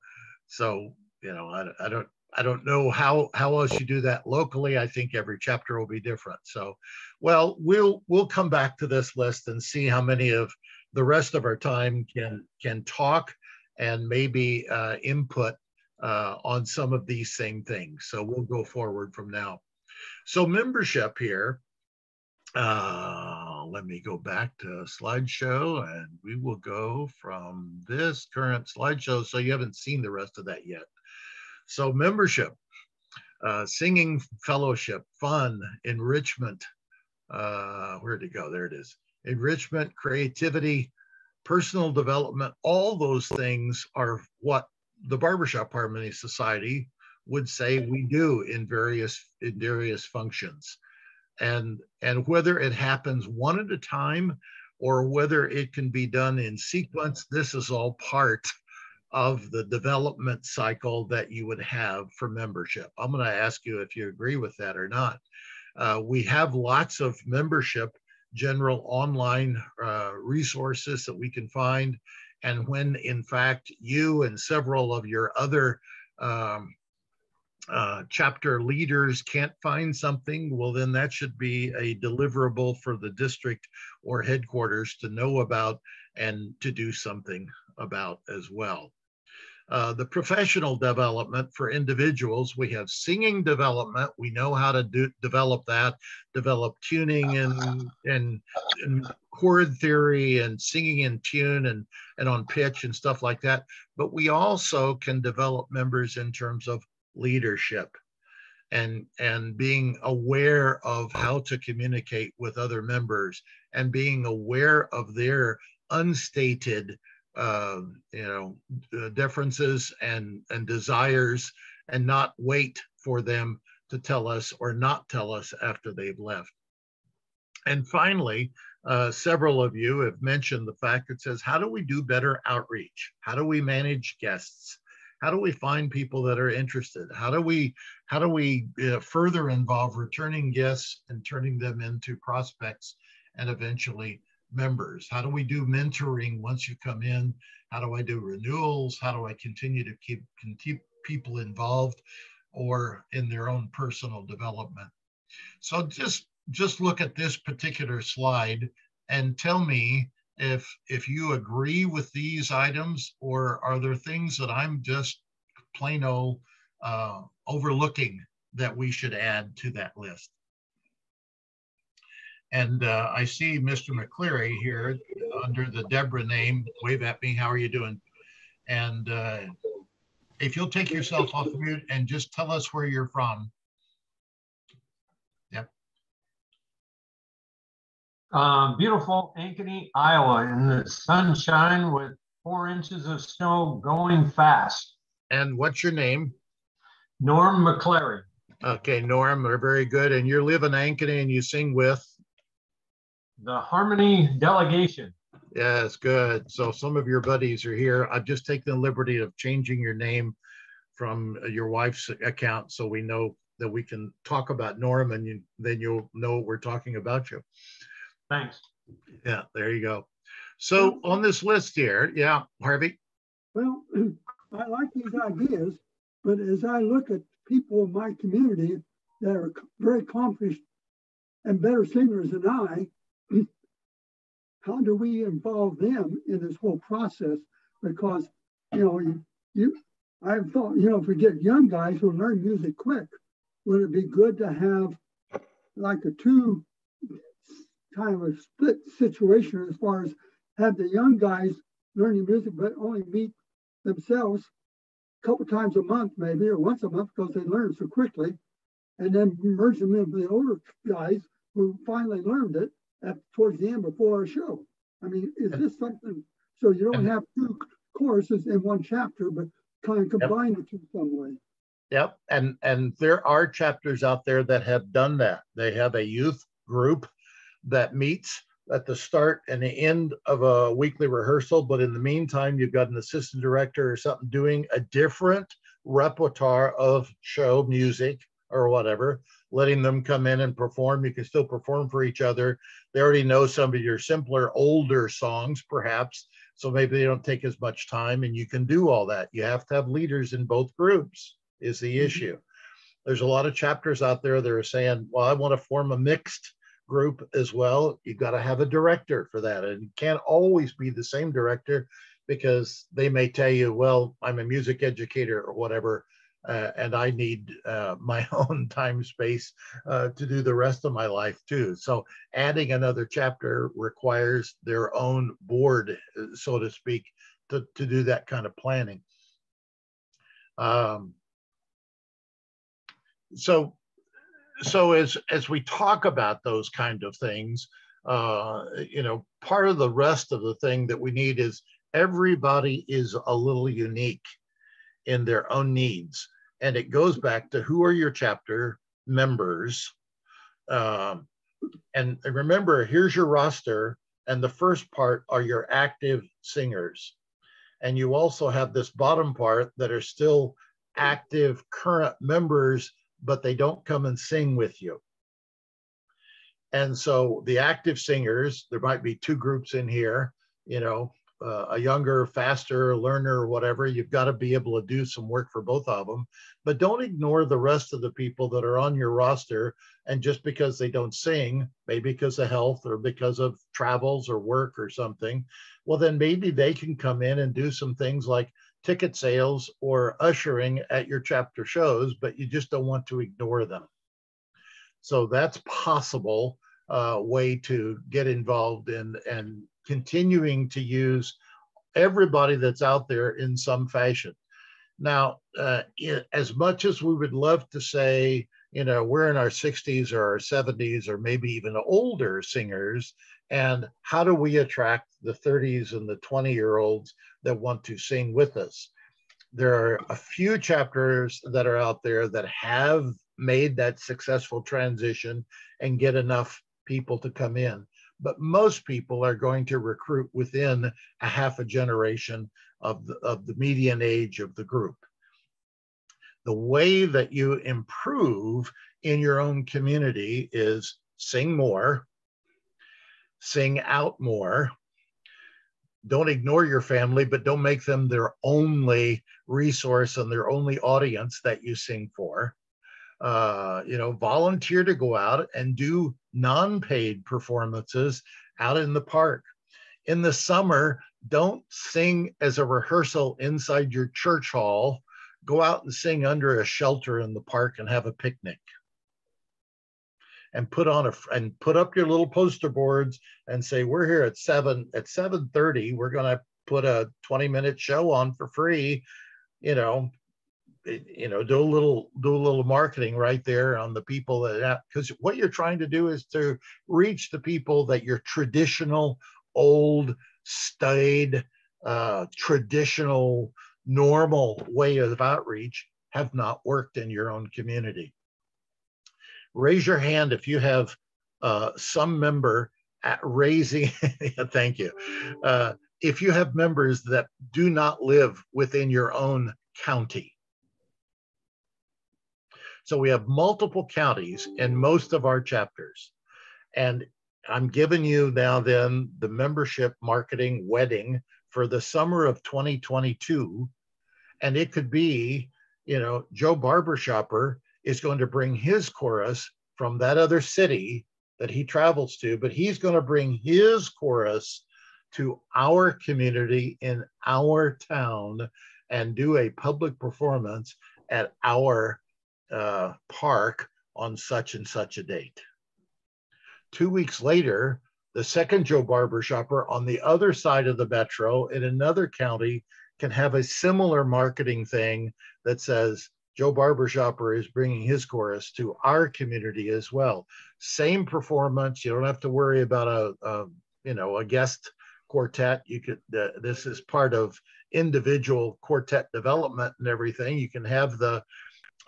So, you know, I don't know how else you do that locally. I think every chapter will be different. So, well, we'll come back to this list and see how many of the rest of our time can talk and maybe input on some of these same things. So we'll go forward from now. So membership here. Let me go back to slideshow, and we will go from this current slideshow. So you haven't seen the rest of that yet. So membership, singing fellowship, fun, enrichment. Where'd it go? There it is. Enrichment, creativity, personal development. All those things are what the Barbershop Harmony Society would say we do in various functions. And whether it happens one at a time or whether it can be done in sequence, this is all part of the development cycle that you would have for membership. I'm going to ask you if you agree with that or not. We have lots of membership general online resources that we can find. And when in fact you and several of your other chapter leaders can't find something, well, then that should be a deliverable for the district or headquarters to know about and to do something about as well. The professional development for individuals, we have singing development. We know how to develop that, develop tuning and chord theory and singing in tune and on pitch and stuff like that. But we also can develop members in terms of leadership and being aware of how to communicate with other members and being aware of their unstated differences and desires, and not wait for them to tell us or not tell us after they've left. And finally, several of you have mentioned the fact that says, how do we do better outreach? How do we manage guests? How do we find people that are interested? How do we further involve returning guests and turning them into prospects and eventually members? How do we do mentoring once you come in? How do I do renewals? How do I continue to keep people involved or in their own personal development? So just look at this particular slide and tell me if you agree with these items, or are there things that I'm just plain old overlooking that we should add to that list? And I see Mr. McCleary here under the Deborah name. Wave at me. How are you doing? And if you'll take yourself off mute and just tell us where you're from. Yep. Beautiful Ankeny, Iowa, in the sunshine with 4 inches of snow going fast. And what's your name? Norm McCleary. Okay, Norm, we're very good. And you live in Ankeny and you sing with? The Harmony Delegation. Yes, good. So some of your buddies are here. I've just taken the liberty of changing your name from your wife's account so we know that we can talk about Norm, and then you'll know we're talking about you. Thanks. Yeah, there you go. So on this list here, yeah, Harvey? Well, I like these ideas, but as I look at people in my community that are very accomplished and better singers than I, how do we involve them in this whole process? Because, I've thought, if we get young guys who learn music quick, would it be good to have like a two kind of a split situation as far as have the young guys learning music, but only meet themselves a couple times a month, maybe, or once a month because they learn so quickly, and then merge them in with the older guys who finally learned it towards the end before our show. I mean, is this something, so you don't have 2 choruses in one chapter, but kind of combine the two some way? Yep, and there are chapters out there that have done that. They have a youth group that meets at the start and the end of a weekly rehearsal, but in the meantime, you've got an assistant director or something doing a different repertoire of show music or whatever, letting them come in and perform. You can still perform for each other. They already know some of your simpler, older songs, perhaps, so maybe they don't take as much time, and you can do all that. You have to have leaders in both groups is the issue. There's a lot of chapters out there that are saying, well, I want to form a mixed group as well. You've got to have a director for that, and it can't always be the same director because they may tell you, well, I'm a music educator or whatever, and I need my own time space to do the rest of my life too. So adding another chapter requires their own board, so to speak, to do that kind of planning. So as we talk about those kind of things, part of the rest of the thing that we need is everybody is a little unique in their own needs. And it goes back to who are your chapter members. And remember, here's your roster. And the first part are your active singers. And you also have this bottom part that are still active current members, but they don't come and sing with you. And so the active singers, there might be 2 groups in here, a younger, faster learner or whatever. You've got to be able to do some work for both of them, but don't ignore the rest of the people that are on your roster. And just because they don't sing, maybe because of health or because of travels or work or something, well, then maybe they can come in and do some things like ticket sales or ushering at your chapter shows, but you just don't want to ignore them. So that's possible way to get involved in and continuing to use everybody that's out there in some fashion. Now, as much as we would love to say, we're in our 60s or our 70s or maybe even older singers, and how do we attract the 30s and the 20-year-olds that want to sing with us? There are a few chapters that are out there that have made that successful transition and get enough people to come in. But most people are going to recruit within a half a generation of the median age of the group. The way that you improve in your own community is sing more, sing out more. Don't ignore your family, but don't make them their only resource and their only audience that you sing for. Volunteer to go out and do non-paid performances out in the park. In the summer, don't sing as a rehearsal inside your church hall. Go out and sing under a shelter in the park and have a picnic. and put up your little poster boards and say, we're here at 7:30. We're going to put a 20-minute show on for free. Do a little marketing right there on the people because what you're trying to do is to reach the people that your traditional, old, staid, traditional, normal way of outreach have not worked in your own community. Raise your hand if you have some member raising, thank you. If you have members that do not live within your own county. So we have multiple counties in most of our chapters. And I'm giving you now then the membership marketing wedding for the summer of 2022. And it could be, Joe Barbershopper is going to bring his chorus from that other city that he travels to, but he's going to bring his chorus to our community in our town and do a public performance at our park on such and such a date. 2 weeks later, the second Joe Barbershopper on the other side of the metro in another county can have a similar marketing thing that says Joe Barbershopper is bringing his chorus to our community as well. Same performance. You don't have to worry about a guest quartet. You could this is part of individual quartet development and everything. You can have the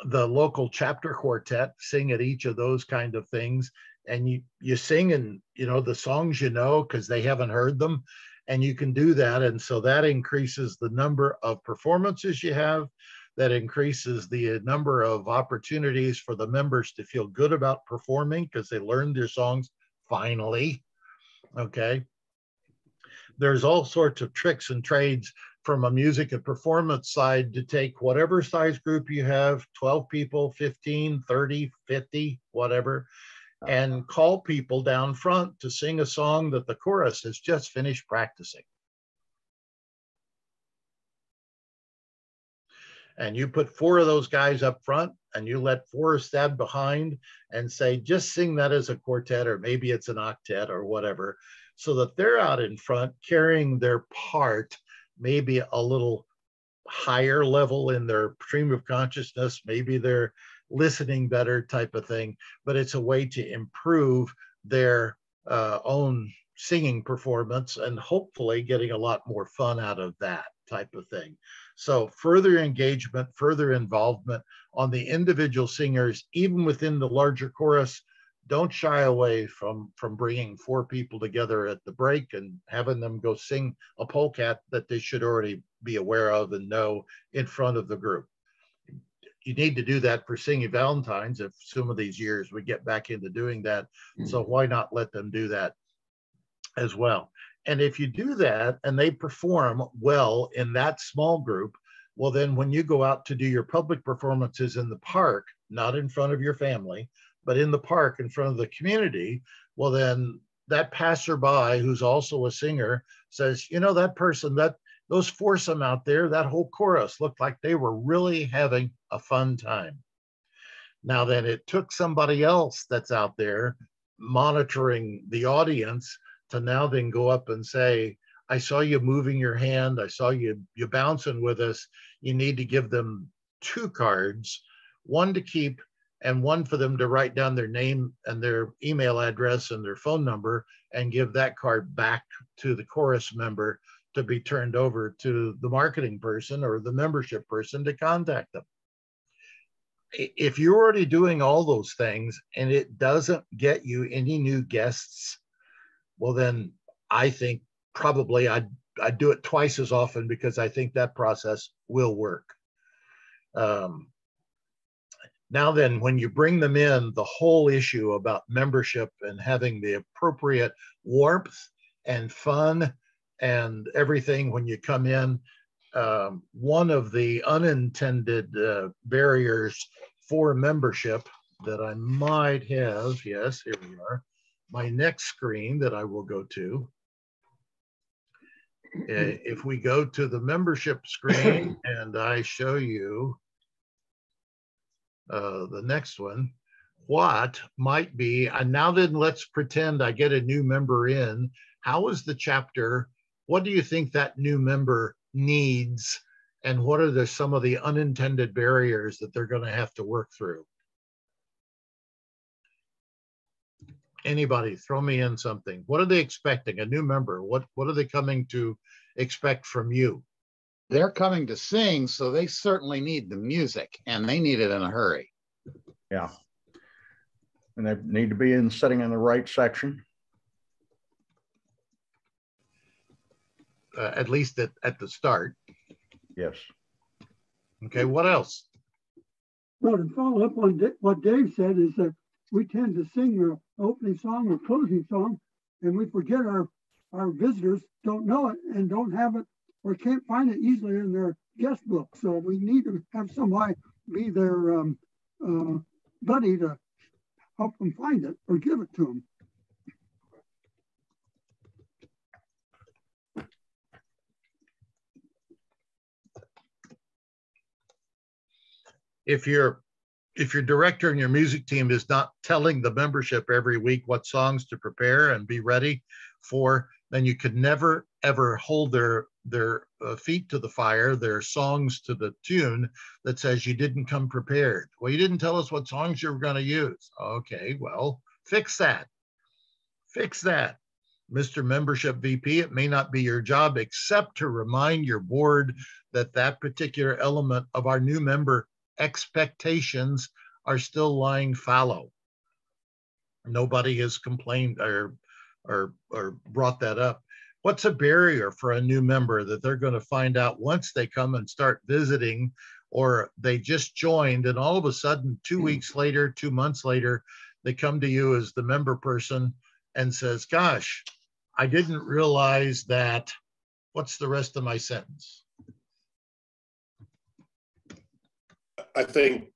local chapter quartet sing at each of those kind of things, and you sing and the songs because they haven't heard them, and you can do that, and so that increases the number of performances you have. That increases the number of opportunities for the members to feel good about performing because they learned their songs finally. Okay. There's all sorts of tricks and trades from a music and performance side to take whatever size group you have, 12 people, 15, 30, 50, whatever, and call people down front to sing a song that the chorus has just finished practicing. And you put 4 of those guys up front and you let 4 stand behind and say, just sing that as a quartet, or maybe it's an octet or whatever, so that they're out in front carrying their part, maybe a little higher level in their stream of consciousness, maybe they're listening better type of thing, but it's a way to improve their own singing performance and hopefully getting a lot more fun out of that type of thing. So further engagement, further involvement on the individual singers, even within the larger chorus. Don't shy away from bringing 4 people together at the break and having them go sing a polka that they should already be aware of and know in front of the group. You need to do that for Singing Valentine's if some of these years we get back into doing that. So why not let them do that as well? And if you do that and they perform well in that small group, well, then when you go out to do your public performances in the park, not in front of your family, but in the park in front of the community, well, then that passerby who's also a singer says, that person, those foursome out there, that whole chorus looked like they were really having a fun time. Now then, it took somebody else that's out there monitoring the audience to now then go up and say, I saw you moving your hand. I saw you bouncing with us. You need to give them 2 cards, one to keep and one for them to write down their name and their email address and their phone number and give that card back to the chorus member to be turned over to the marketing person or the membership person to contact them. If you're already doing all those things and it doesn't get you any new guests, well, then I think probably I'd do it twice as often because I think that process will work. Now then, when you bring them in, the whole issue about membership and having the appropriate warmth and fun and everything when you come in, one of the unintended barriers for membership that I might have, yes, here we are, my next screen that I will go to. If we go to the membership screen and I show you the next one, what might be, and now then let's pretend I get a new member in. How is the chapter? What do you think that new member needs? And what are some of the unintended barriers that they're going to have to work through? Anybody throw me in something. What are they expecting? A new member, what are they coming to expect from you? They're coming to sing, so they certainly need the music, and they need it in a hurry. Yeah. And they need to be sitting in the right section. At least at the start. Yes. Okay, what else? Well, to follow up on what Dave said is that we tend to sing the opening song or closing song, and we forget our visitors don't know it and don't have it or can't find it easily in their guest book. So we need to have somebody be their buddy to help them find it or give it to them. If your director and your music team is not telling the membership every week what songs to prepare and be ready for, then you could never ever hold their feet to the fire, their songs to the tune that says you didn't come prepared. Well, you didn't tell us what songs you were going to use. Okay, well, fix that. Fix that. Mr. Membership VP, it may not be your job except to remind your board that that particular element of our new member expectations are still lying fallow. Nobody has complained or brought that up. What's a barrier for a new member that they're going to find out once they come and start visiting, or they just joined and all of a sudden 2 weeks later, 2 months later, they come to you as the member person and says, gosh, I didn't realize that. What's the rest of my sentence? I think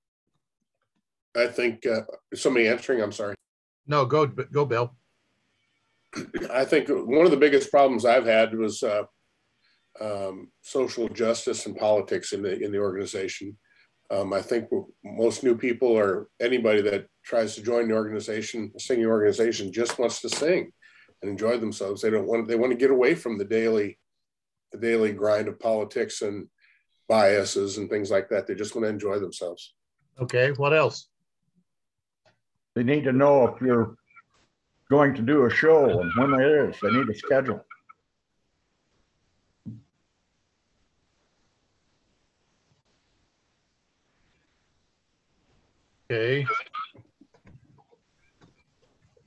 somebody answering, I'm sorry. No, go Bill. I think one of the biggest problems I've had was social justice and politics in the organization. I think most new people or anybody that tries to join the organization, a singing organization, just wants to sing and enjoy themselves. They want to get away from the daily grind of politics and biases and things like that. They just want to enjoy themselves. Okay, what else? They need to know if you're going to do a show and when it is. They need a schedule. Okay.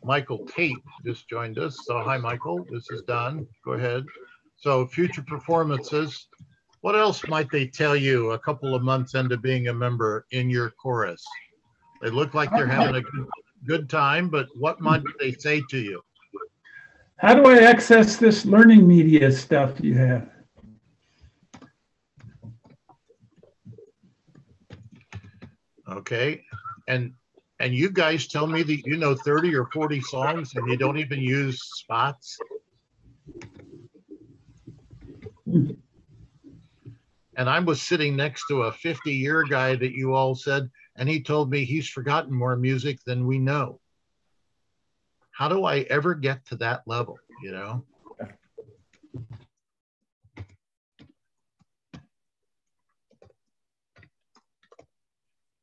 Michael Tate just joined us. So hi, Michael. This is Don. Go ahead. So future performances. What else might they tell you a couple of months into being a member in your chorus? They look like they're having a good time, but what might they say to you? How do I access this learning media stuff you have? Okay. And you guys tell me that you know 30 or 40 songs and you don't even use spots? And I was sitting next to a 50-year guy that you all said, and he told me he's forgotten more music than we know. How do I ever get to that level, you know?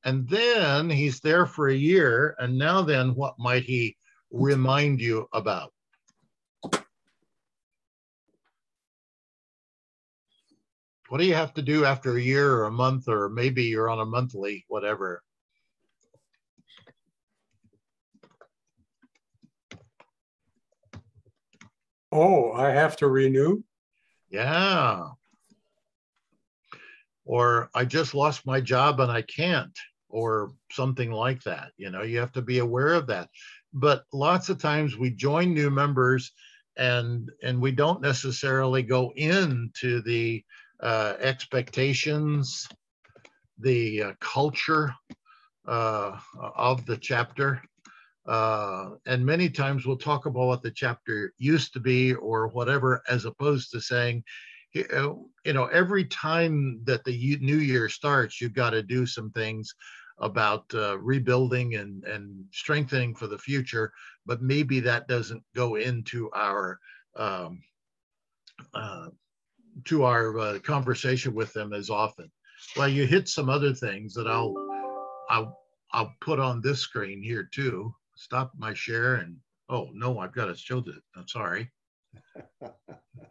And then he's there for a year, and now then what might he remind you about? What do you have to do after a year or a month, or maybe you're on a monthly, whatever? Oh, I have to renew? Yeah. Or I just lost my job and I can't, or something like that. You know, you have to be aware of that. But lots of times we join new members and we don't necessarily go into the expectations, the culture of the chapter. And many times we'll talk about what the chapter used to be or whatever, as opposed to saying, you know, every time that the new year starts, you've got to do some things. about rebuilding and strengthening for the future, but maybe that doesn't go into our conversation with them as often. Well, you hit some other things that I'll put on this screen here too. Stop my share and oh no, I've got to show this. I'm sorry.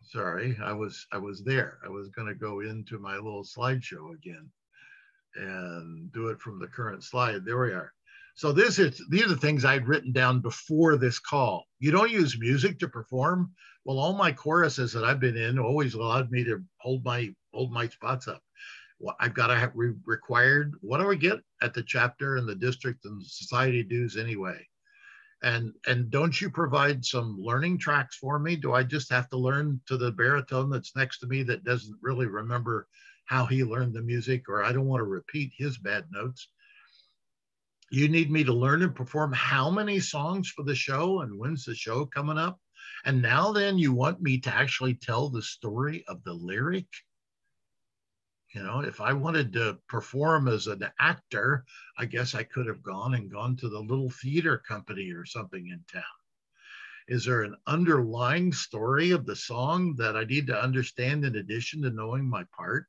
Sorry, I was there. I was going to go into my little slideshow again and do it from the current slide. There we are. So these are the things I'd written down before this call. You don't use music to perform. Well, all my choruses that I've been in always allowed me to hold my spots up. Well, I've got to have required. What do I get at the chapter and the district and the society dues anyway? And don't you provide some learning tracks for me? Do I just have to learn to the baritone that's next to me that doesn't really remember how he learned the music, or I don't want to repeat his bad notes? You need me to learn and perform how many songs for the show, and when's the show coming up? And now then you want me to actually tell the story of the lyric? You know, if I wanted to perform as an actor, I guess I could have gone to the little theater company or something in town. Is there an underlying story of the song that I need to understand in addition to knowing my part?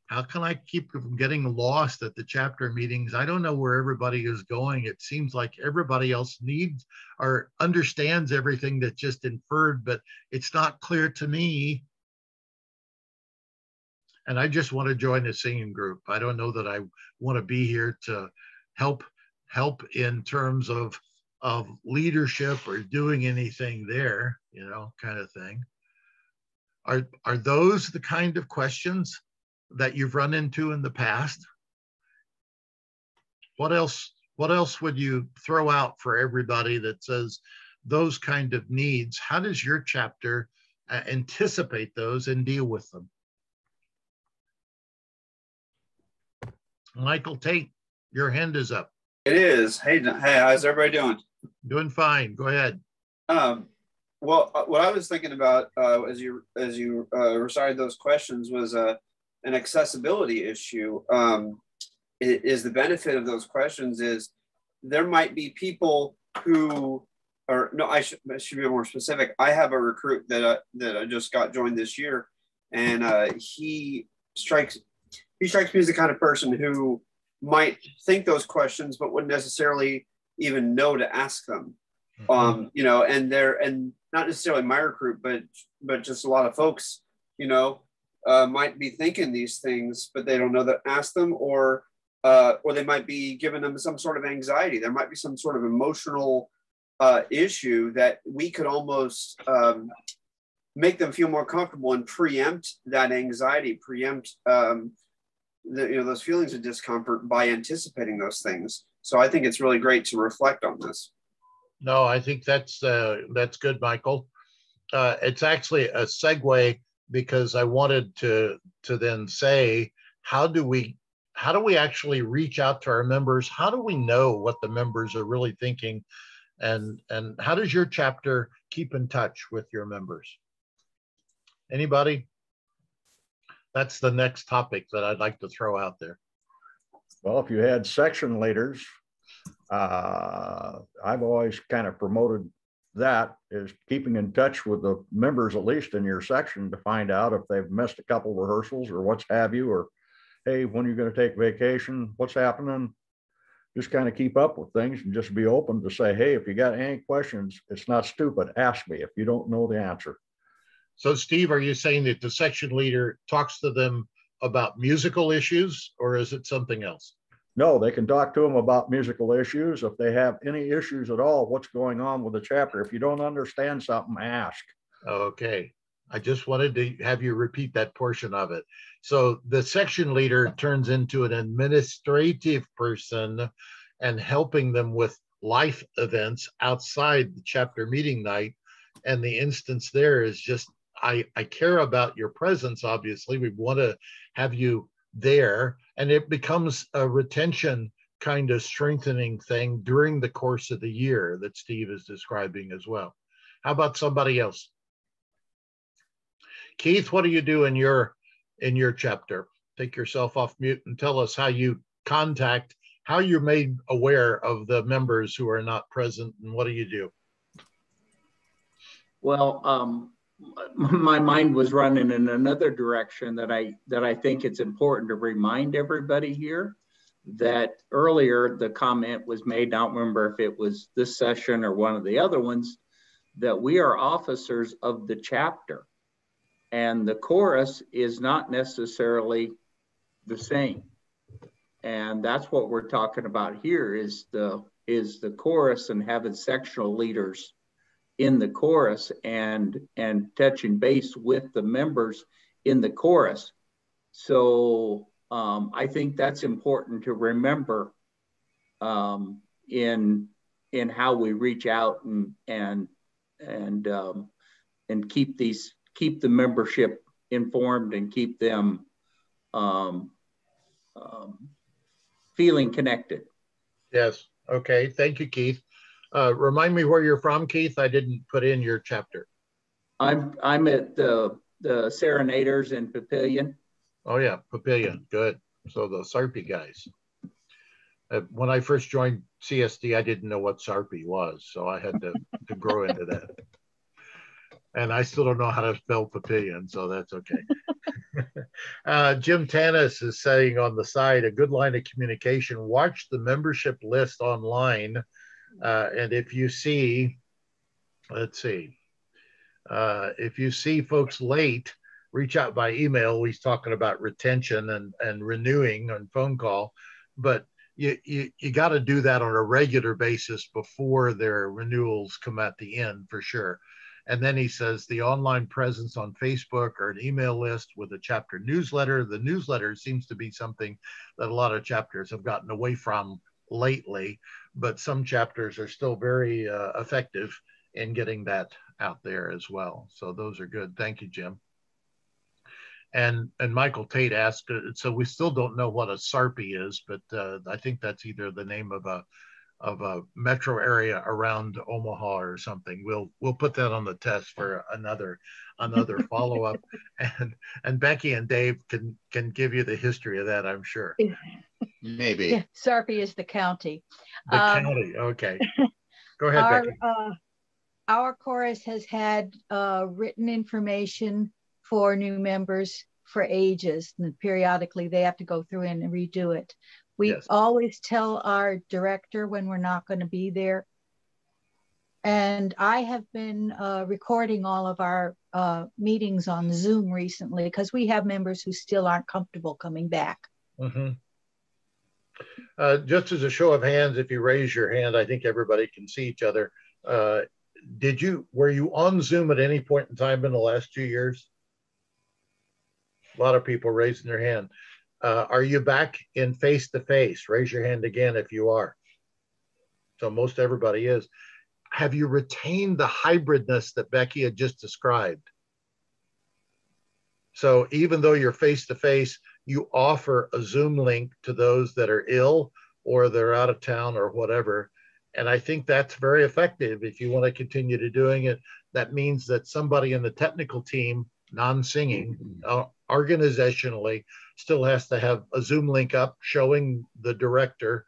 How can I keep from getting lost at the chapter meetings? I don't know where everybody is going. It seems like everybody else needs or understands everything that's just inferred, but it's not clear to me. And I just want to join a singing group. I don't know that I want to be here to help in terms of leadership or doing anything there, you know, kind of thing. Are those the kind of questions that you've run into in the past? What else would you throw out for everybody that says those kind of needs? How does your chapter anticipate those and deal with them? Michael Tate, your hand is up. It is. Hey, how's everybody doing? Doing fine. Go ahead. Well, what I was thinking about as you recited those questions was an accessibility issue. Is the benefit of those questions is there might be people who, or no, I should be more specific. I have a recruit that I just got joined this year, and he strikes me as the kind of person who might think those questions, but wouldn't necessarily even know to ask them. You know, and not necessarily my recruit, but just a lot of folks, you know, might be thinking these things, but they don't know to ask them, or they might be giving them some sort of anxiety. There might be some sort of emotional issue that we could almost make them feel more comfortable and preempt that anxiety, preempt those feelings of discomfort by anticipating those things. So I think it's really great to reflect on this. No, I think that's good, Michael. It's actually a segue, because I wanted to then say, how do we actually reach out to our members? How do we know what the members are really thinking? And how does your chapter keep in touch with your members? Anybody? That's the next topic that I'd like to throw out there. Well, if you had section leaders, I've always kind of promoted that, is keeping in touch with the members, at least in your section, to find out if they've missed a couple rehearsals or what's have you, or hey, when are you going to take vacation? What's happening? Just kind of keep up with things and just be open to say, hey, if you got any questions, it's not stupid. Ask me if you don't know the answer. So Steve, are you saying that the section leader talks to them about musical issues, or is it something else? No, they can talk to them about musical issues. If they have any issues at all, what's going on with the chapter. If you don't understand something, ask. Okay. I just wanted to have you repeat that portion of it. So the section leader turns into an administrative person and helping them with life events outside the chapter meeting night. And the instance there is just, I care about your presence, obviously. We want to have you there, and it becomes a retention kind of strengthening thing during the course of the year that Steve is describing as well. How about somebody else? Keith, what do you do in your chapter? Take yourself off mute and tell us how you contact how you're made aware of the members who are not present, and what do you do? Well, my mind was running in another direction that I think it's important to remind everybody here that earlier the comment was made, I don't remember if it was this session or one of the other ones, that we are officers of the chapter, and the chorus is not necessarily the same. And that's what we're talking about here is the chorus and having sectional leaders in the chorus and touching base with the members in the chorus. So I think that's important to remember in how we reach out and keep the membership informed and keep them feeling connected. Yes. Okay. Thank you, Keith. Remind me where you're from, Keith. I didn't put in your chapter. I'm at the Serenaders in Papillion. Oh yeah, Papillion. Good. So the Sarpy guys. When I first joined CSD, I didn't know what Sarpy was, so I had to grow into that. And I still don't know how to spell Papillion, so that's okay. Jim Tanis is saying on the side, a good line of communication, watch the membership list online. And if you see, let's see, if you see folks late, reach out by email. He's talking about retention and renewing on phone call, but you got to do that on a regular basis before their renewals come at the end for sure. And then he says the online presence on Facebook or an email list with a chapter newsletter. The newsletter seems to be something that a lot of chapters have gotten away from lately, but some chapters are still very effective in getting that out there as well. So those are good. Thank you, Jim. And Michael Tate asked, so we still don't know what a Sarpy is, but I think that's either the name of a metro area around Omaha or something. We'll put that on the test for another follow-up. And Becky and Dave can give you the history of that, I'm sure. Maybe. Yeah, Sarpy is the county. The county, okay. Go ahead, Becky. Our chorus has had written information for new members for ages, and periodically they have to go through and redo it. We always tell our director when we're not going to be there. And I have been recording all of our meetings on Zoom recently because we have members who still aren't comfortable coming back. Mm-hmm. Just as a show of hands, if you raise your hand, I think everybody can see each other. Were you on Zoom at any point in time in the last 2 years? A lot of people raising their hand. Are you back in face-to-face? Raise your hand again if you are. So most everybody is. Have you retained the hybridness that Becky had just described? So even though you're face-to-face, you offer a Zoom link to those that are ill or they're out of town or whatever. And I think that's very effective if you want to continue to doing it. That means that somebody in the technical team, non-singing, organizationally, still has to have a Zoom link up showing the director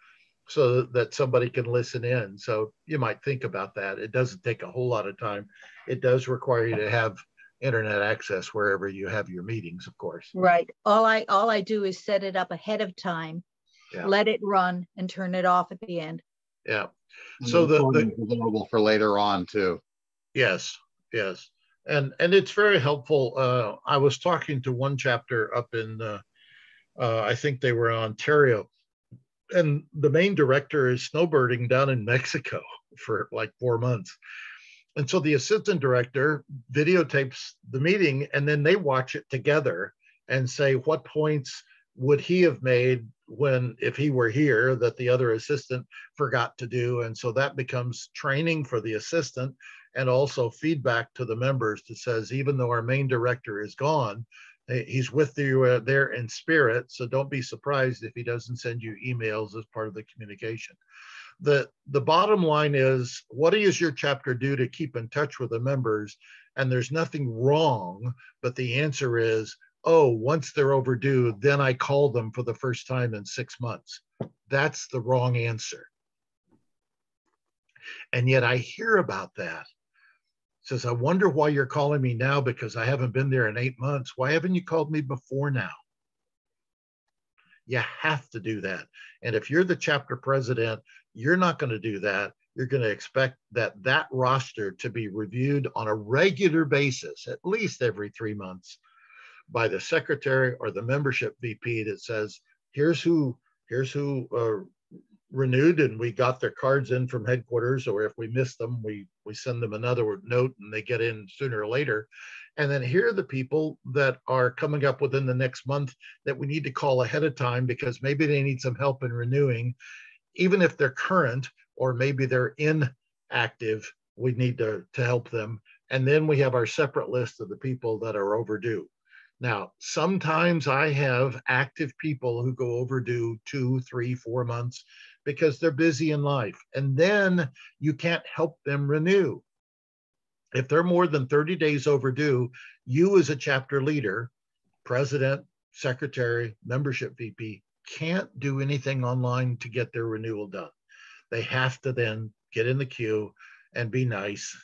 so that somebody can listen in. So you might think about that. It doesn't take a whole lot of time. It does require you to have internet access wherever you have your meetings, of course. Right. All I do is set it up ahead of time, let it run, and turn it off at the end. Yeah. And so the available for later on too. Yes. And it's very helpful. I was talking to one chapter up in, I think they were in Ontario, and the main director is snowbirding down in Mexico for like 4 months. And so the assistant director videotapes the meeting, and then they watch it together and say, what points would he have made if he were here that the other assistant forgot to do? And so that becomes training for the assistant and also feedback to the members that says, even though our main director is gone, he's with you there in spirit. So don't be surprised if he doesn't send you emails as part of the communication. The bottom line is, what does your chapter do to keep in touch with the members? And there's nothing wrong, but the answer is oh, once they're overdue, then I call them for the first time in 6 months. That's the wrong answer. And yet I hear about that. Says, I wonder why you're calling me now because I haven't been there in 8 months. Why haven't you called me before now? You have to do that. And if you're the chapter president, you're not going to do that. You're going to expect that roster to be reviewed on a regular basis, at least every 3 months, by the secretary or the membership VP that says, here's who renewed and we got their cards in from headquarters, or if we miss them, we send them another note and they get in sooner or later. And then here are the people that are coming up within the next month that we need to call ahead of time because maybe they need some help in renewing, even if they're current or maybe they're inactive, we need to help them. And then we have our separate list of the people that are overdue. Now, sometimes I have active people who go overdue 2, 3, 4 months because they're busy in life. And then you can't help them renew. If they're more than 30 days overdue, you as a chapter leader, president, secretary, membership VP, can't do anything online to get their renewal done. They have to then get in the queue and be nice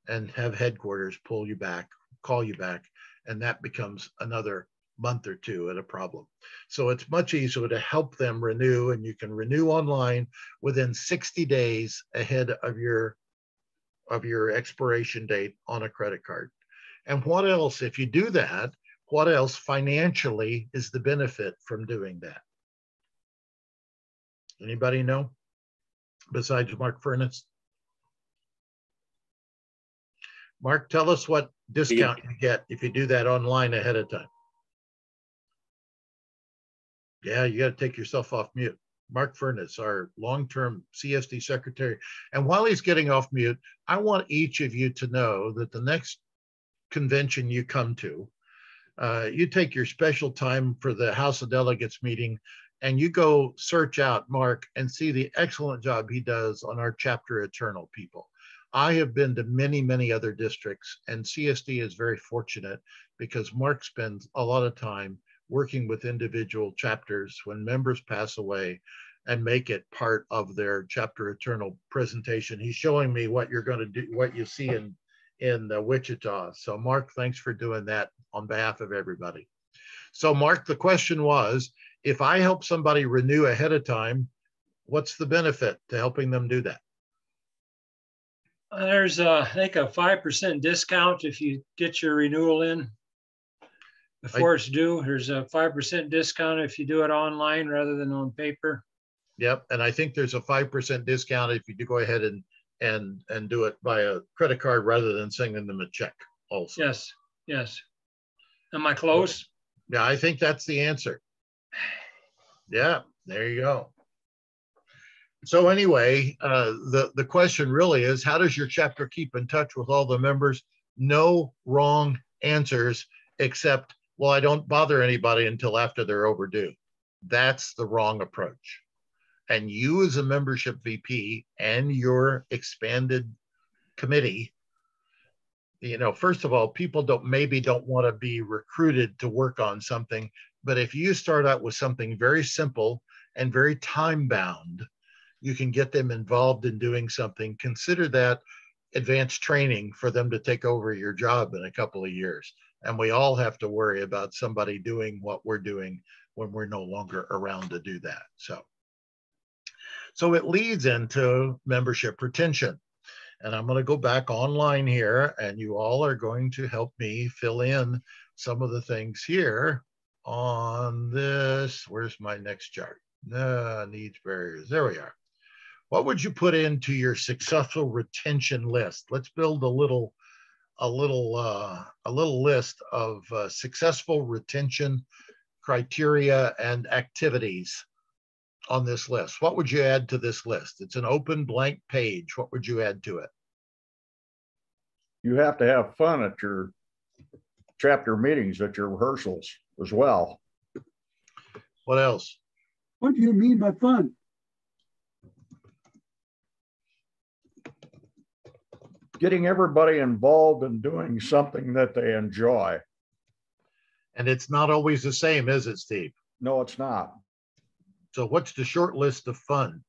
and have headquarters pull you back, call you back. And that becomes another month or two at a problem. So it's much easier to help them renew, and you can renew online within 60 days ahead of your expiration date on a credit card. And what else, if you do that, what else financially is the benefit from doing that? Anybody know? Besides Mark Furness? Mark, tell us what discount you get if you do that online ahead of time. Yeah, you got to take yourself off mute. Mark Furness, our long-term CSD secretary. And while he's getting off mute, I want each of you to know that the next convention you come to, you take your special time for the House of Delegates meeting and you go search out Mark and see the excellent job he does on our chapter eternal people. I have been to many, many other districts, and CSD is very fortunate because Mark spends a lot of time working with individual chapters when members pass away and make it part of their chapter eternal presentation. He's showing me what you're going to do, what you see in Wichita. So Mark, thanks for doing that on behalf of everybody. So Mark, the question was, if I help somebody renew ahead of time, what's the benefit to helping them do that? There's, I think, a 5% discount if you get your renewal in before it's due. There's a 5% discount if you do it online rather than on paper. Yep, and I think there's a 5% discount if you do go ahead and do it by a credit card rather than sending them a check also. Yes, yes. Am I close? Yeah, I think that's the answer. Yeah, there you go. So anyway, the question really is, how does your chapter keep in touch with all the members? No wrong answers, except, well, I don't bother anybody until after they're overdue. That's the wrong approach. And you as a membership VP and your expanded committee, you know, first of all, people maybe don't want to be recruited to work on something, but if you start out with something very simple and very time-bound, you can get them involved in doing something. Consider that advanced training for them to take over your job in a couple of years. And we all have to worry about somebody doing what we're doing when we're no longer around to do that. So it leads into membership retention. And I'm going to go back online here, and you all are going to help me fill in some of the things here on this. Where's my next chart? Needs barriers. There we are. What would you put into your successful retention list? Let's build a little list of successful retention criteria and activities on this list. What would you add to this list? It's an open blank page. What would you add to it? You have to have fun at your chapter meetings, at your rehearsals as well. What else? What do you mean by fun? Getting everybody involved in doing something that they enjoy. And it's not always the same, is it, Steve? No, it's not. So what's the short list of fun?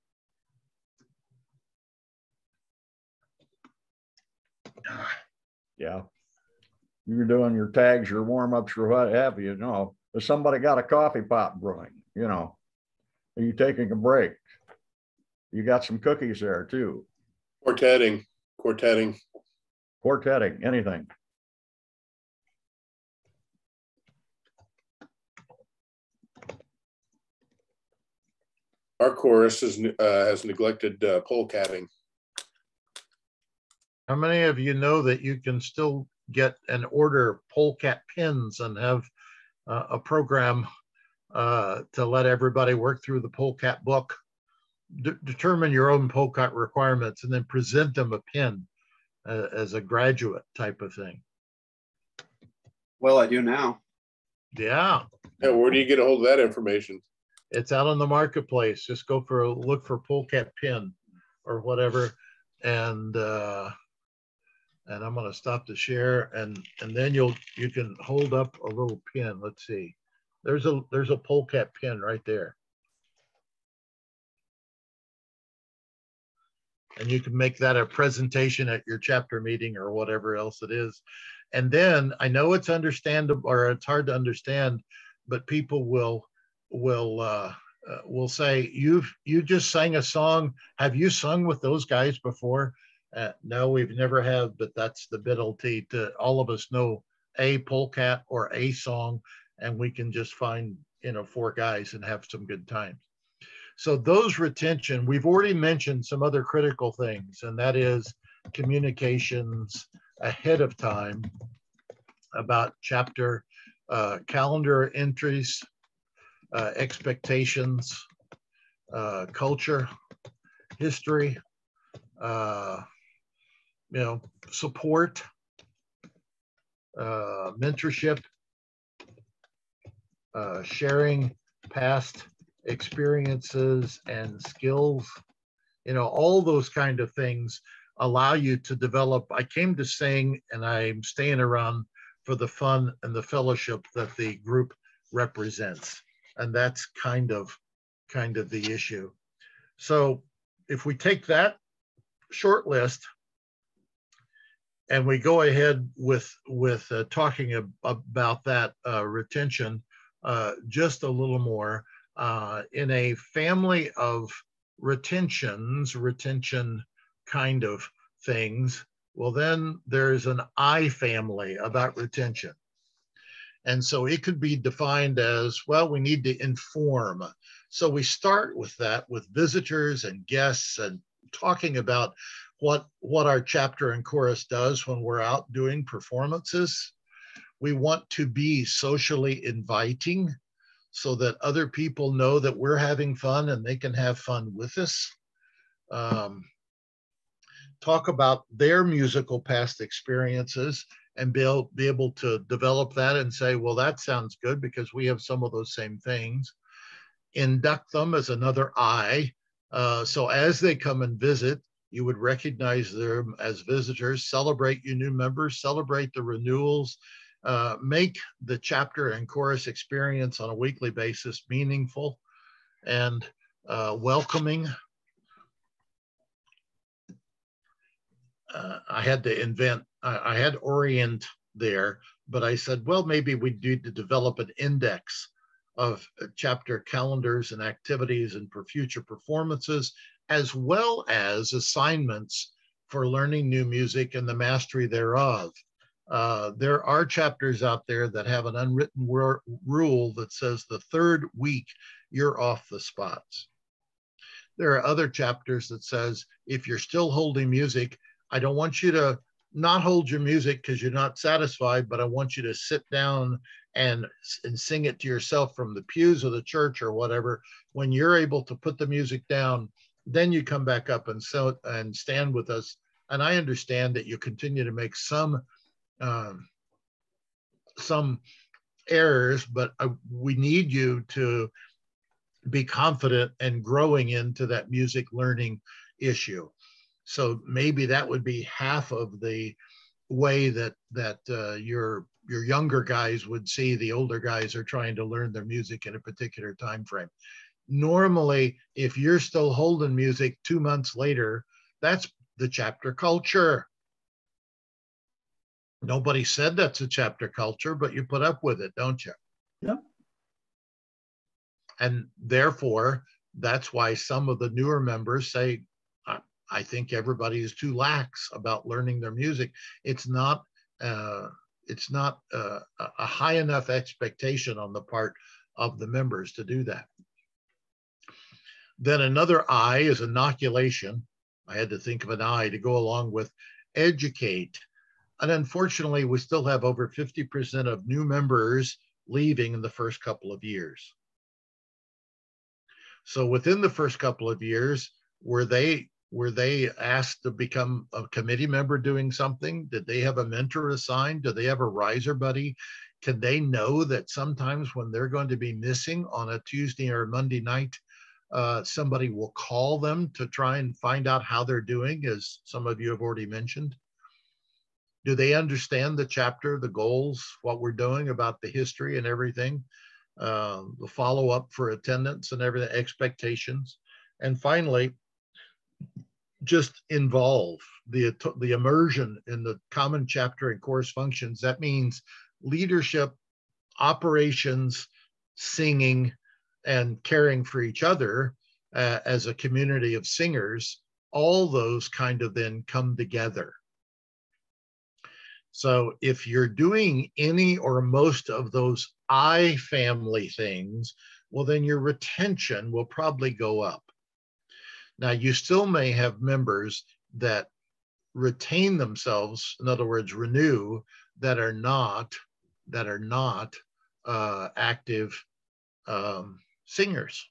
Yeah. You're doing your tags, your warm-ups, or what have you, Has somebody got a coffee pot brewing, Are you taking a break? You got some cookies there too. Quartetting, anything. Our chorus has neglected polecatting. How many of you know that you can still get and order polecat pins and have a program to let everybody work through the polecat book, determine your own polecat requirements, and then present them a pin as a graduate type of thing? Well, I do now. Yeah. Where do you get a hold of that information? It's out on the marketplace. Just go for look for polecat pin or whatever, and I'm going to stop the share, and then you can hold up a little pin. Let's see. There's a polecat pin right there. And you can make that a presentation at your chapter meeting or whatever else it is. And then I know it's understandable, or it's hard to understand, but people will say, you just sang a song. Have you sung with those guys before? No, we've never have, but that's the ability to all of us know a polecat or a song, and we can just find 4 guys and have some good times. So those retention, we've already mentioned some other critical things, and that is communications ahead of time about chapter calendar entries, expectations, culture, history, support, mentorship, sharing past experiences and skills, all those kind of things allow you to develop. I came to sing, and I'm staying around for the fun and the fellowship that the group represents. And that's kind of the issue. So if we take that short list and we go ahead with talking about that retention just a little more, in a family of retention kind of things, well, then there's an I family about retention. And so it could be defined as, well, we need to inform. So we start with that, with visitors and guests, and talking about what our chapter and chorus does when we're out doing performances. We want to be socially inviting so that other people know that we're having fun and they can have fun with us. Talk about their musical past experiences and be able to develop that and say, well, that sounds good because we have some of those same things. Induct them as another I. So as they come and visit, you would recognize them as visitors, celebrate your new members, celebrate the renewals, make the chapter and chorus experience on a weekly basis meaningful and welcoming. I had to orient there, but I said, well, maybe we need to develop an index of chapter calendars and activities and for future performances, as well as assignments for learning new music and the mastery thereof. There are chapters out there that have an unwritten rule that says the 3rd week, you're off the spots. There are other chapters that says, if you're still holding music, I don't want you to not hold your music because you're not satisfied, but I want you to sit down and sing it to yourself from the pews of the church or whatever. When you're able to put the music down, then you come back up and stand with us. And I understand that you continue to make some errors, but we need you to be confident and growing into that music learning issue. So maybe that would be half of the way that you're your younger guys would see the older guys are trying to learn their music in a particular time frame. Normally, if you're still holding music 2 months later, that's the chapter culture. Nobody said that's a chapter culture, but you put up with it, don't you? Yep. And therefore, that's why some of the newer members say, I think everybody is too lax about learning their music. It's not a high enough expectation on the part of the members to do that. Then another I is inoculation. I had to think of an I to go along with educate. And unfortunately, we still have over 50% of new members leaving in the first couple of years. So within the first couple of years, were they asked to become a committee member doing something? Did they have a mentor assigned? Do they have a riser buddy? Can they know that sometimes when they're going to be missing on a Tuesday or Monday night, somebody will call them to try and find out how they're doing, as some of you have already mentioned? Do they understand the chapter, the goals, what we're doing about the history and everything, the follow-up for attendance and everything, expectations? And finally, just involve the immersion in the common chapter and course functions. That means leadership, operations, singing, and caring for each other as a community of singers. All those kind of then come together. So if you're doing any or most of those I family things, well, then your retention will probably go up. Now, you still may have members that retain themselves, in other words, renew, that are not active singers.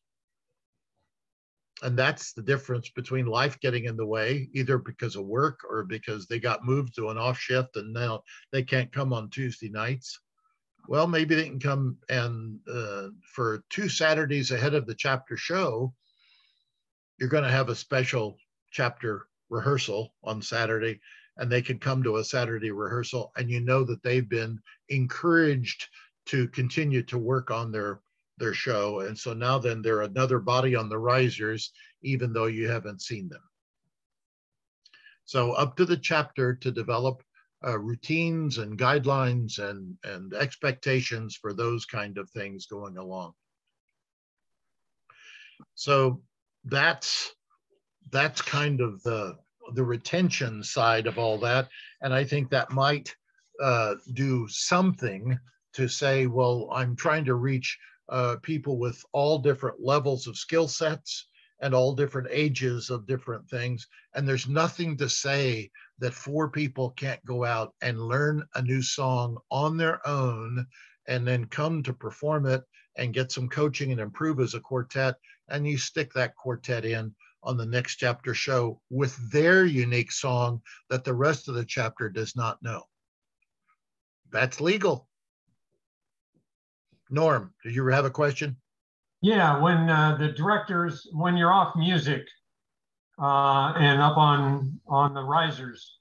And that's the difference between life getting in the way, either because of work or because they got moved to an off shift and now they can't come on Tuesday nights. Well, maybe they can come and for 2 Saturdays ahead of the chapter show, you're going to have a special chapter rehearsal on Saturday, and they can come to a Saturday rehearsal, and you know that they've been encouraged to continue to work on their show. And so now then they're another body on the risers, even though you haven't seen them. So up to the chapter to develop routines and guidelines and expectations for those kind of things going along. So that's kind of the retention side of all that. And I think that might do something to say, well, I'm trying to reach people with all different levels of skill sets and all different ages of different things. And there's nothing to say that 4 people can't go out and learn a new song on their own and then come to perform it and get some coaching and improve as a quartet. And you stick that quartet in on the next chapter show with their unique song that the rest of the chapter does not know. That's legal. Norm, did you have a question? Yeah, when the directors, when you're off music and up on the risers,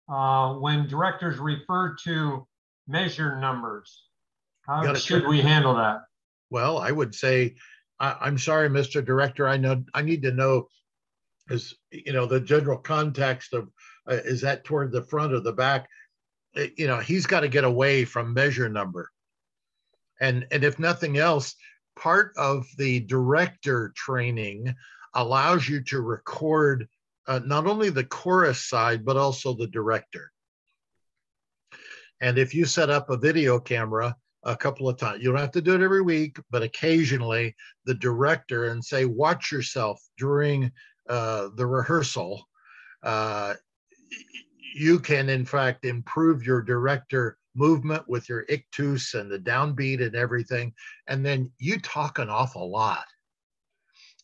when directors refer to measure numbers, how should we handle that? Well, I would say, I'm sorry, Mr. Director, I need to know, is, the general context of, is that toward the front or the back? He's got to get away from measure number. And if nothing else, part of the director training allows you to record not only the chorus side, but also the director. And if you set up a video camera a couple of times, you don't have to do it every week, but occasionally the director, and say, watch yourself during the rehearsal, you can in fact improve your director movement with your ictus and the downbeat and everything. And then you talk an awful lot,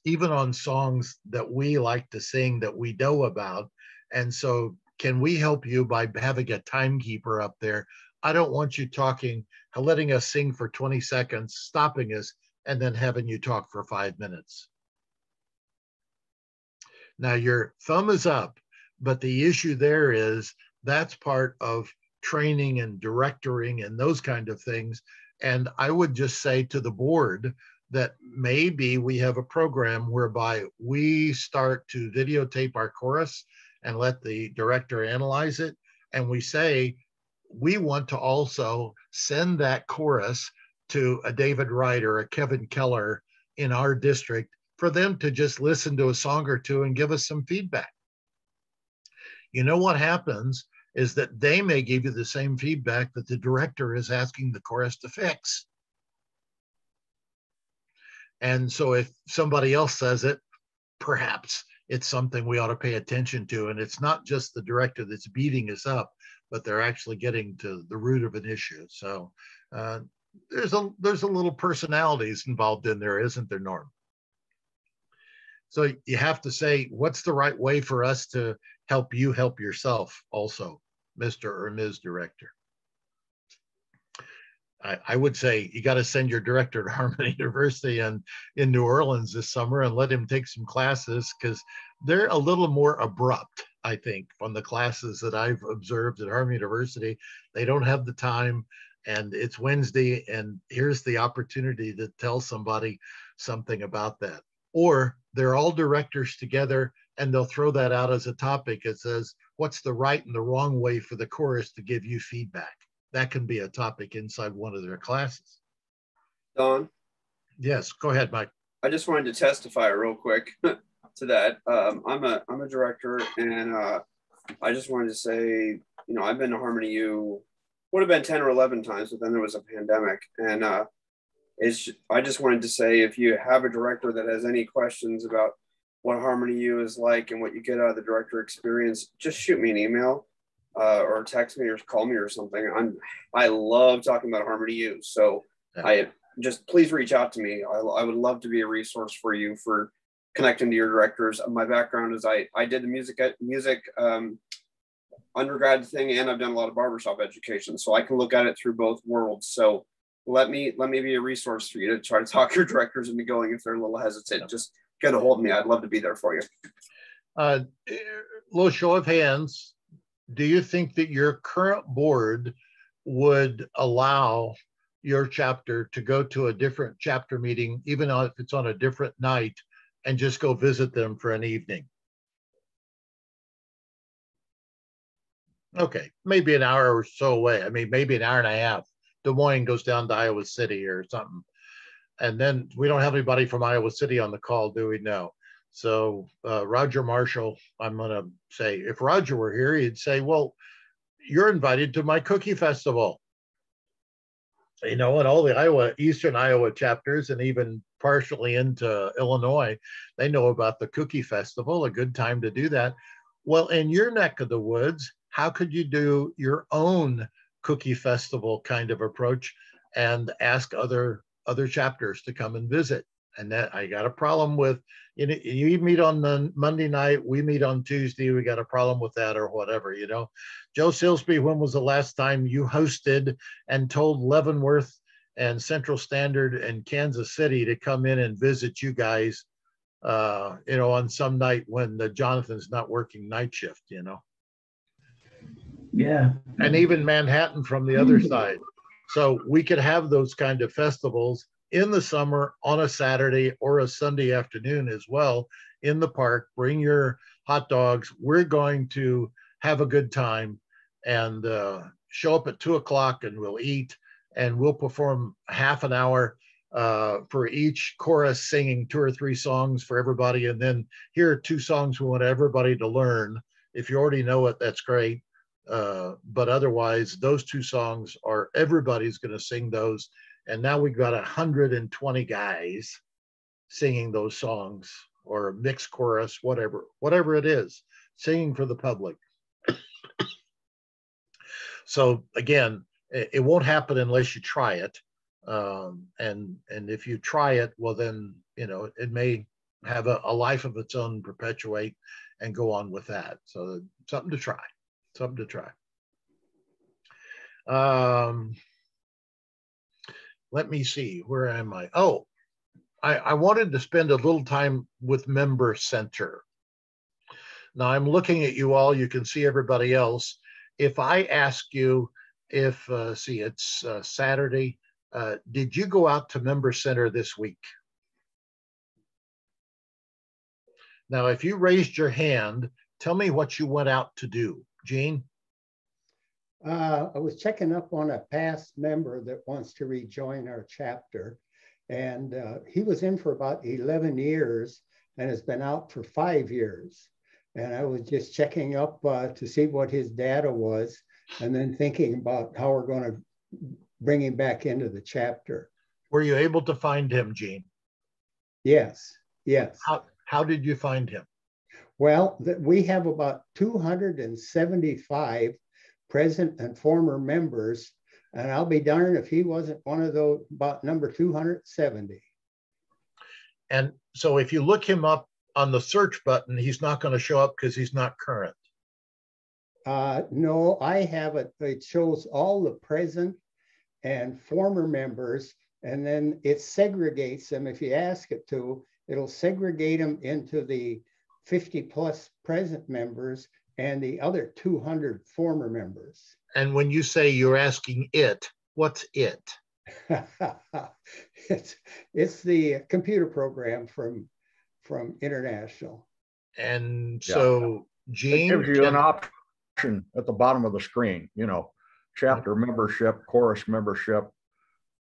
even on songs that we like to sing that we know about. And so can we help you by having a timekeeper up there? I don't want you talking, letting us sing for 20 seconds, stopping us, and then having you talk for 5 minutes. Now your thumb is up, but the issue there is that's part of training and directoring and those kind of things. And I would just say to the board that maybe we have a program whereby we start to videotape our chorus and let the director analyze it. And we say, we want to also send that chorus to a David Wright or a Kevin Keller in our district for them to just listen to a song or two and give us some feedback. You know what happens is that they may give you the same feedback that the director is asking the chorus to fix. And so if somebody else says it, perhaps it's something we ought to pay attention to. And it's not just the director that's beating us up, but they're actually getting to the root of an issue. So there's a little personalities involved in there, isn't there, Norm? So you have to say, what's the right way for us to help you help yourself also, Mr. or Ms. Director? I would say you got to send your director to Harmony University in New Orleans this summer and let him take some classes, because they're a little more abrupt, I think, on the classes that I've observed at Harmony University. They don't have the time, and it's Wednesday, and here's the opportunity to tell somebody something about that. Or they're all directors together, and they'll throw that out as a topic. It says, what's the right and the wrong way for the chorus to give you feedback? That can be a topic inside one of their classes. Don? Yes, go ahead, Mike. I just wanted to testify real quick to that. I'm a director, and I just wanted to say, I've been to Harmony U, would have been 10 or 11 times, but then there was a pandemic. And I just wanted to say, if you have a director that has any questions about what Harmony U is like and what you get out of the director experience, just shoot me an email. Or text me or call me or something. I love talking about Harmony U. So I just please reach out to me. I would love to be a resource for you for connecting to your directors. My background is I did the music undergrad thing, and I've done a lot of barbershop education. So I can look at it through both worlds. So let me be a resource for you to try to talk your directors into going if they're a little hesitant. Just get a hold of me. I'd love to be there for you. Little show of hands. Do you think that your current board would allow your chapter to go to a different chapter meeting, even if it's on a different night, and just go visit them for an evening? Okay, maybe an hour or so away. I mean, maybe an hour and a half. Des Moines goes down to Iowa City or something. And then we don't have anybody from Iowa City on the call, do we? No. So Roger Marshall, I'm going to say, if Roger were here, he'd say, well, you're invited to my cookie festival. And all the Eastern Iowa chapters, and even partially into Illinois, they know about the cookie festival, a good time to do that. Well, in your neck of the woods, how could you do your own cookie festival kind of approach and ask other chapters to come and visit? And that I got a problem with, you meet on the Monday night, we meet on Tuesday, we got a problem with that or whatever, Joe Silsby, when was the last time you hosted and told Leavenworth and Central Standard and Kansas City to come in and visit you guys, on some night when Jonathan's not working night shift, Yeah. And even Manhattan from the other side. So we could have those kind of festivals in the summer on a Saturday or a Sunday afternoon as well in the park. Bring your hot dogs. We're going to have a good time, and show up at 2:00 and we'll eat, and we'll perform half an hour for each chorus, singing 2 or 3 songs for everybody. And then here are 2 songs we want everybody to learn. If you already know it, that's great. But otherwise, those 2 songs are, everybody's going to sing those. And now we've got 120 guys singing those songs, or a mixed chorus, whatever it is, singing for the public. So again, it won't happen unless you try it. And if you try it, well, then, it may have a life of its own, perpetuate and go on with that. So something to try. Let me see, where am I? Oh, I wanted to spend a little time with Member Center. Now I'm looking at you all, you can see everybody else, if I ask you if, see, it's Saturday, did you go out to Member Center this week? Now, if you raised your hand, tell me what you went out to do. Gene? I was checking up on a past member that wants to rejoin our chapter. And he was in for about 11 years and has been out for 5 years. And I was just checking up to see what his data was, and then thinking about how we're going to bring him back into the chapter. Were you able to find him, Gene? Yes, yes. How did you find him? Well, we have about 275 present and former members, and I'll be darned if he wasn't one of those, about number 270. And so if you look him up on the search button, he's not going to show up because he's not current. No, I have it. It shows all the present and former members, and then it segregates them. If you ask it to, it'll segregate them into the 50 plus present members and the other 200 former members. And when you say you're asking it, what's it? It's the computer program from International. And so, Gene, it gives you an option at the bottom of the screen, you know, chapter membership, chorus membership,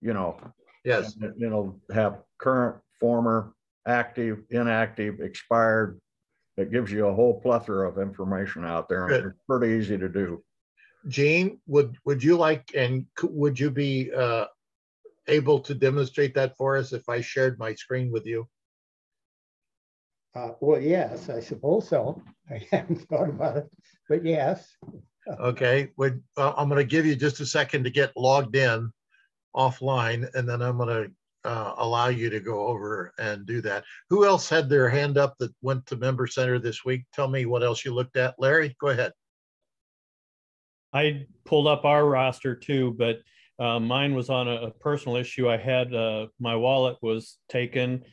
you know. Yes. It'll have current, former, active, inactive, expired. It gives you a whole plethora of information out there. And it's pretty easy to do. Gene, would you like, and would you be able to demonstrate that for us if I shared my screen with you? Well, yes, I suppose so. I haven't thought about it, but yes. Okay, I'm going to give you just a second to get logged in offline, and then I'm going to allow you to go over and do that. Who else had their hand up that went to Member Center this week? Tell me what else you looked at. Larry, go ahead. I pulled up our roster too, but mine was on a personal issue. I had my wallet was taken,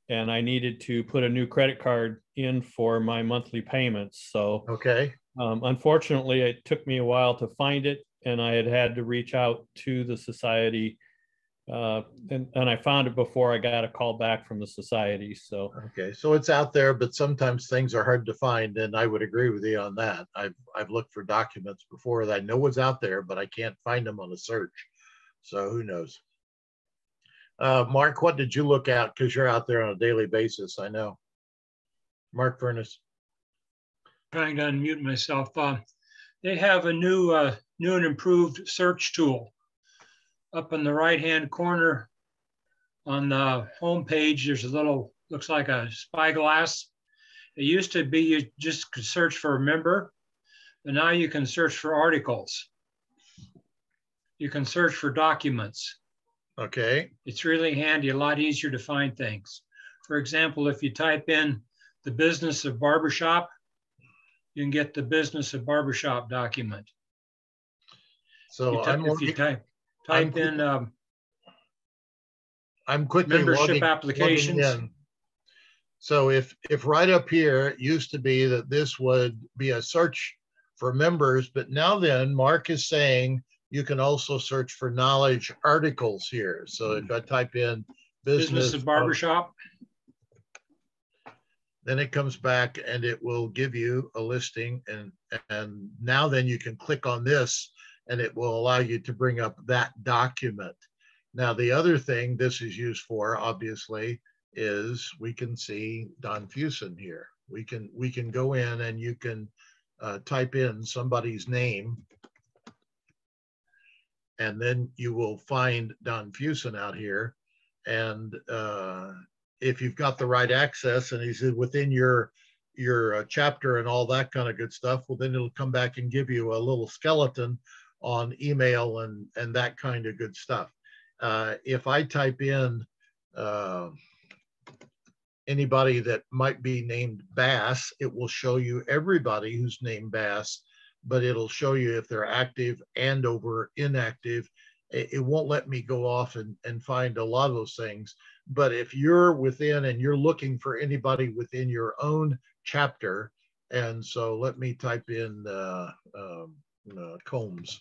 and I needed to put a new credit card in for my monthly payments. So, okay. Unfortunately, it took me a while to find it, and I had to reach out to the society, and I found it before I got a call back from the society. So, okay, so it's out there, but sometimes things are hard to find, and I would agree with you on that. I've looked for documents before that I know what's out there, but I can't find them on a search. So who knows? Mark, what did you look at? Because you're out there on a daily basis, I know. Mark Furness. Trying to unmute myself. They have a new and improved search tool. Up in the right-hand corner on the home page, there's a little, looks like a spyglass. It used to be you just could search for a member, but now you can search for articles. You can search for documents. Okay. It's really handy, a lot easier to find things. For example, if you type in the business of barbershop, you can get the business of barbershop document. So if you type in I'm quickly membership applications. logging in. So if right up here, it used to be that this would be a search for members, but now then Mark is saying you can also search for knowledge articles here. So if I type in business of barbershop, then it comes back and it will give you a listing, and now then you can click on this and it will allow you to bring up that document. Now, the other thing this is used for, obviously, is we can see Don Fusen here. We can go in and you can type in somebody's name, and then you will find Don Fusen out here. And if you've got the right access and he's within your chapter and all that kind of good stuff, well, then it'll come back and give you a little skeleton on email and that kind of good stuff. If I type in anybody that might be named Bass, it will show you everybody who's named Bass, but it'll show you if they're active and over inactive. It won't let me go off and find a lot of those things. But if you're within and you're looking for anybody within your own chapter, and so let me type in Combs.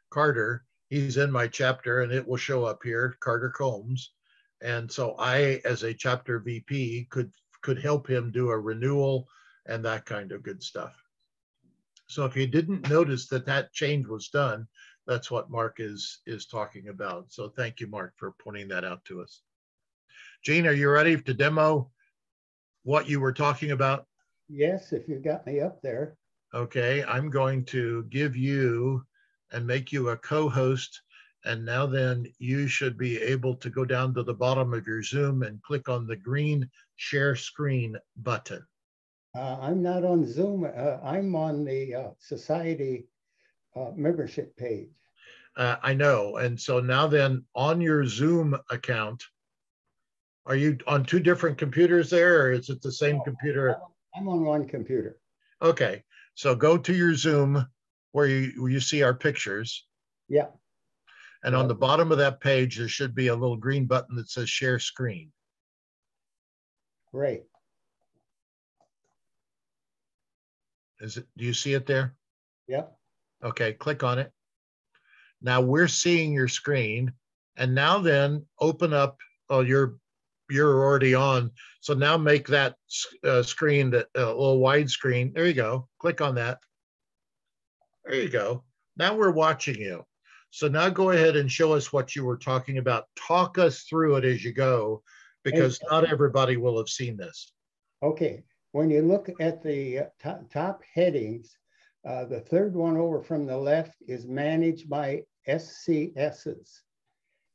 Carter, he's in my chapter and it will show up here, Carter Combs. And so I, as a chapter VP, could help him do a renewal and that kind of good stuff. So if you didn't notice that change was done, that's what Mark is talking about. So thank you, Mark, for pointing that out to us. Gene, are you ready to demo what you were talking about? Yes, if you got me up there. Okay, I'm going to give you and make you a co-host. And now then you should be able to go down to the bottom of your Zoom and click on the green share screen button. I'm not on Zoom. I'm on the society membership page. I know. And so now then on your Zoom account, are you on two different computers there, or is it the same computer? I'm on one computer. Okay. So go to your Zoom where you see our pictures. Yeah. And on the bottom of that page, there should be a little green button that says share screen. Great. Do you see it there? Yep. Okay, click on it. Now we're seeing your screen. And now then open up, oh, you're already on. So now make that screen, that little wide screen. There you go. Click on that. There you go. Now we're watching you. So now go ahead and show us what you were talking about. Talk us through it as you go, because not everybody will have seen this. Okay. When you look at the top headings, the third one over from the left is managed by SCSs.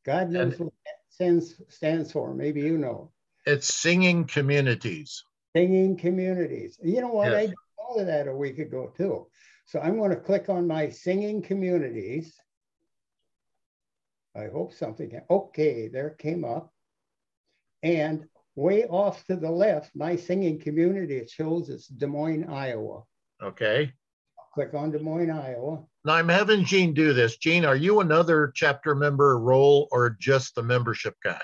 God knows what that stands for. Maybe you know. It's singing communities. Singing communities. You know what? Yes. I didn't know that a week ago too. So I'm going to click on my singing communities. I hope something. Okay, there it came up. And way off to the left, my singing community, it shows it's Des Moines, Iowa. Okay. Click on Des Moines, Iowa. Now I'm having Gene do this. Gene, are you another chapter member role or just the membership guy?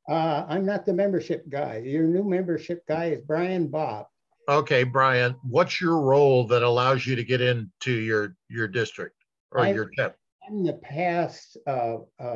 I'm not the membership guy. Your new membership guy is Brian Bob. Okay, Brian, what's your role that allows you to get into your district or your chapter? I'm the past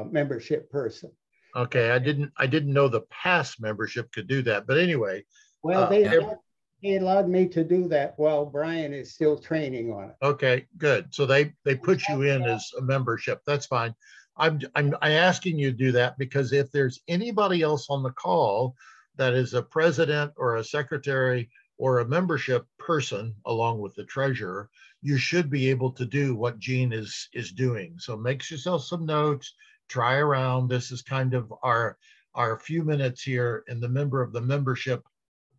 membership person. Okay, I didn't know the past membership could do that, but anyway. Well, they allowed me to do that while Brian is still training on it. Okay, good. So they put you in as a membership. That's fine. I'm asking you to do that because if there's anybody else on the call that is a president or a secretary or a membership person along with the treasurer, you should be able to do what Gene is doing. So make yourself some notes, try around. This is kind of our few minutes here in the member of the membership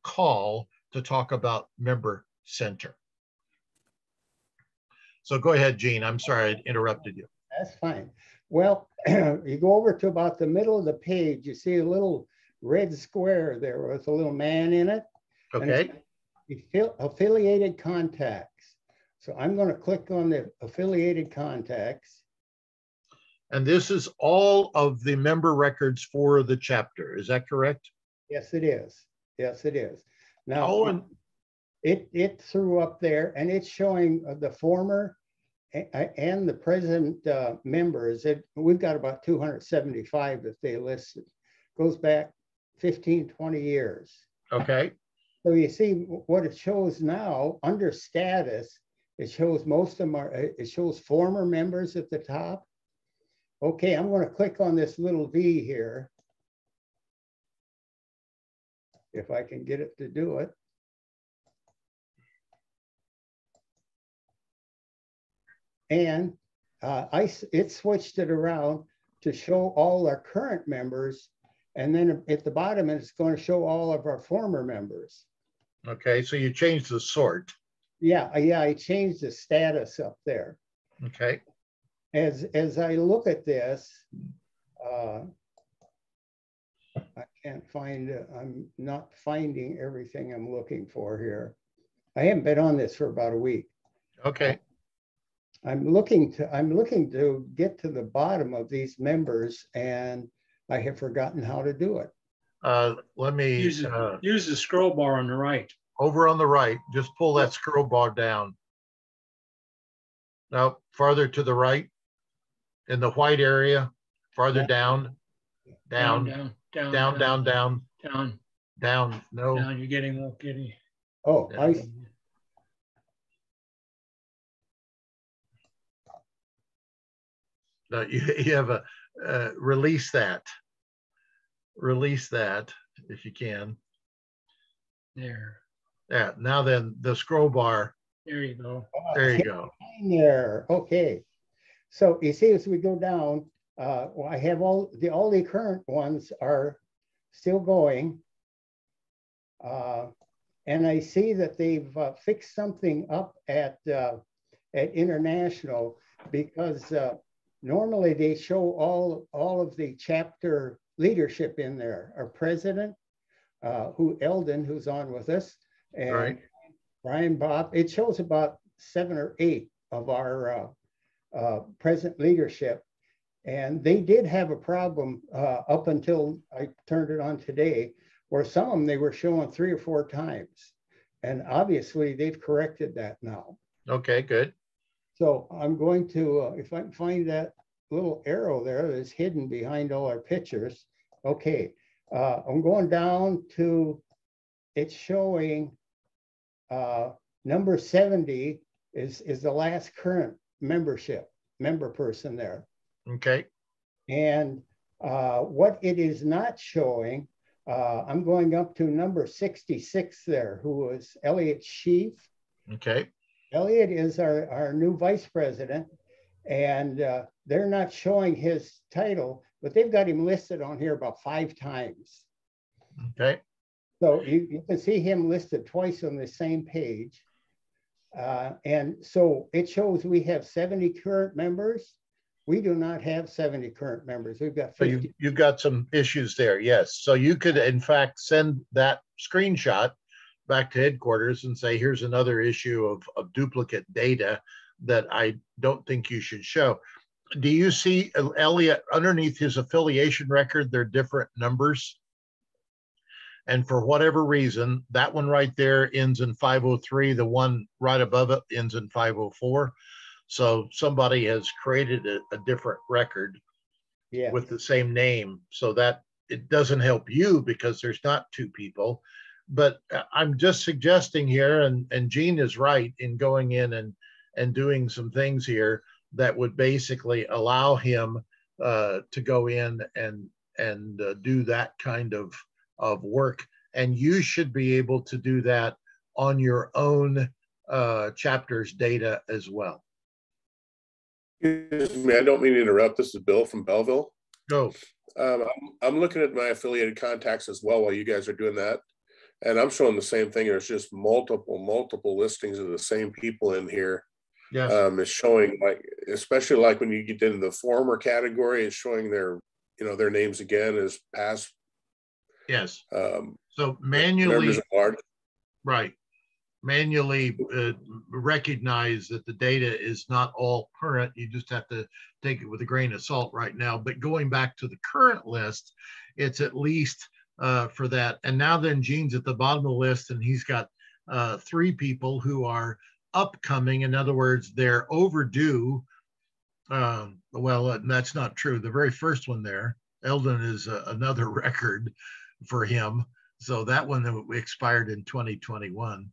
call to talk about Member Center. So go ahead, Gene. I'm sorry I interrupted you. That's fine. Well, you go over to about the middle of the page, you see a little red square there with a little man in it. Okay. Affiliated contacts. So I'm going to click on the affiliated contacts. And this is all of the member records for the chapter. Is that correct? Yes, it is. Yes, it is. Now, it threw up there and it's showing the former and the present members. We've got about 275 that they listed. Goes back 15, 20 years. Okay. So you see what it shows now under status, it shows most of them are, it shows former members at the top. Okay, I'm going to click on this little V here. If I can get it to do it. And it switched it around to show all our current members. And then at the bottom, it's going to show all of our former members. Okay, so you changed the sort. Yeah, I changed the status up there. Okay. As I look at this, I can't find, I'm not finding everything I'm looking for here. I haven't been on this for about a week. Okay. I'm looking to get to the bottom of these members, and I have forgotten how to do it. Let me use the scroll bar on the right. Over on the right, just pull that scroll bar down. No, farther to the right in the white area, farther down, down, down, no. Down, you're getting more giddy. Oh, I see. No, you have a release that if you can. There. Yeah. Now then, the scroll bar. There you go. There you go. There. Okay. So you see, as we go down, well, I have all the current ones are still going, and I see that they've fixed something up at International, because normally they show all of the chapter leadership in there. Our president, Eldon, who's on with us, and right. Brian Bob. It shows about 7 or 8 of our present leadership. And they did have a problem up until I turned it on today, where some of them they were showing 3 or 4 times. And obviously they've corrected that now. Okay, good. So I'm going to, if I can find that little arrow there that's hidden behind all our pictures. Okay, I'm going down to, it's showing number 70 is the last current member person there. Okay. And what it is not showing, I'm going up to number 66 there, who was Elliot Sheaf. Okay. Elliot is our new vice president, and they're not showing his title, but they've got him listed on here about 5 times. Okay. So you can see him listed twice on the same page. And so it shows we have 70 current members. We do not have 70 current members. We've got 50. So you've got some issues there, yes. So you could, in fact, send that screenshot back to headquarters and say, here's another issue of duplicate data that I don't think you should show. Do you see, Elliot, underneath his affiliation record, there are different numbers? And for whatever reason, that one right there ends in 503. The one right above it ends in 504. So somebody has created a different record with the same name, so that it doesn't help you because there's not 2 people. But I'm just suggesting here, and Gene is right in going in and doing some things here that would basically allow him to go in and do that kind of work. And you should be able to do that on your own chapter's data as well. Excuse me, I don't mean to interrupt. This is Bill from Belleville. Go. I'm looking at my affiliated contacts as well while you guys are doing that. And I'm showing the same thing. There's just multiple listings of the same people in here. Yes. It's showing, like, especially like when you get into the former category, it's showing their names again as past. Yes. So manually, right. Manually recognize that the data is not all current. You just have to take it with a grain of salt right now. But going back to the current list, it's at least for that. And now then Gene's at the bottom of the list, and he's got 3 people who are upcoming. In other words, they're overdue. Well, that's not true. The very first one there, Eldon, is another record for him. So that one expired in 2021.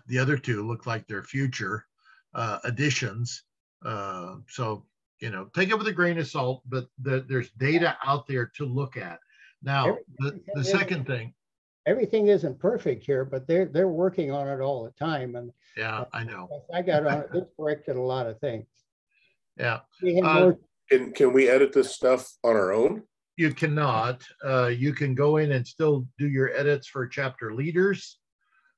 The other 2 look like they're future additions. So, take it with a grain of salt, but there's data out there to look at. Now, the second thing. Everything isn't perfect here, but they're working on it all the time. And yeah, I know. I got on it. It's corrected a lot of things. Yeah. Can we edit this stuff on our own? You cannot. You can go in and still do your edits for chapter leaders.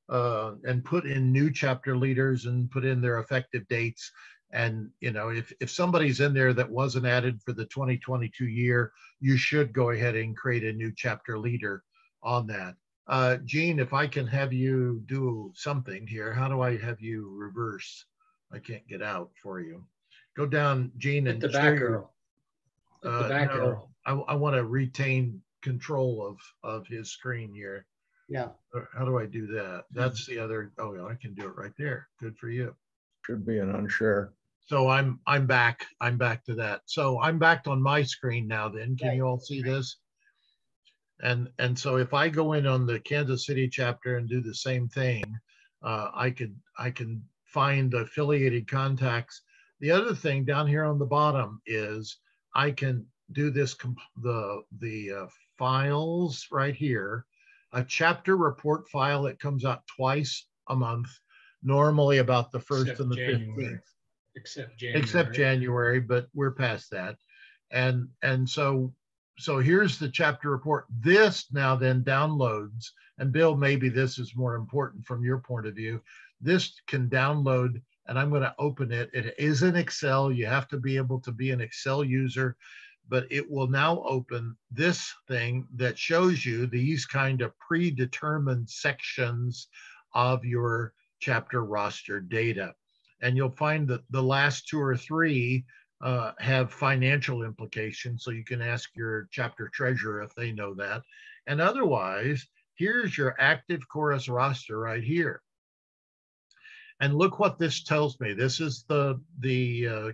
And put in new chapter leaders and put in their effective dates. And, if somebody's in there that wasn't added for the 2022 year, you should go ahead and create a new chapter leader on that. Gene, if I can have you do something here, how do I have you reverse? I can't get out for you. Go down, Gene, and the back arrow. The back arrow. I want to retain control of his screen here. Yeah. How do I do that? That's the other. Oh, yeah, I can do it right there. Good for you. Should be an unshare. So I'm back. I'm back to that. So I'm back on my screen now. Then can you all see this? And so if I go in on the Kansas City chapter and do the same thing, I can find affiliated contacts. The other thing down here on the bottom is I can do this the files right here, a chapter report file that comes out twice a month, normally about the 1st and the 15th. Except January, but we're past that. And so here's the chapter report. This now then downloads, and Bill, maybe this is more important from your point of view. This can download, and I'm going to open it. It is in Excel. You have to be able to be an Excel user, but it will now open this thing that shows you these kind of predetermined sections of your chapter roster data. And you'll find that the last 2 or 3 have financial implications. So you can ask your chapter treasurer if they know that. And otherwise, here's your active chorus roster right here. And look what this tells me. This is the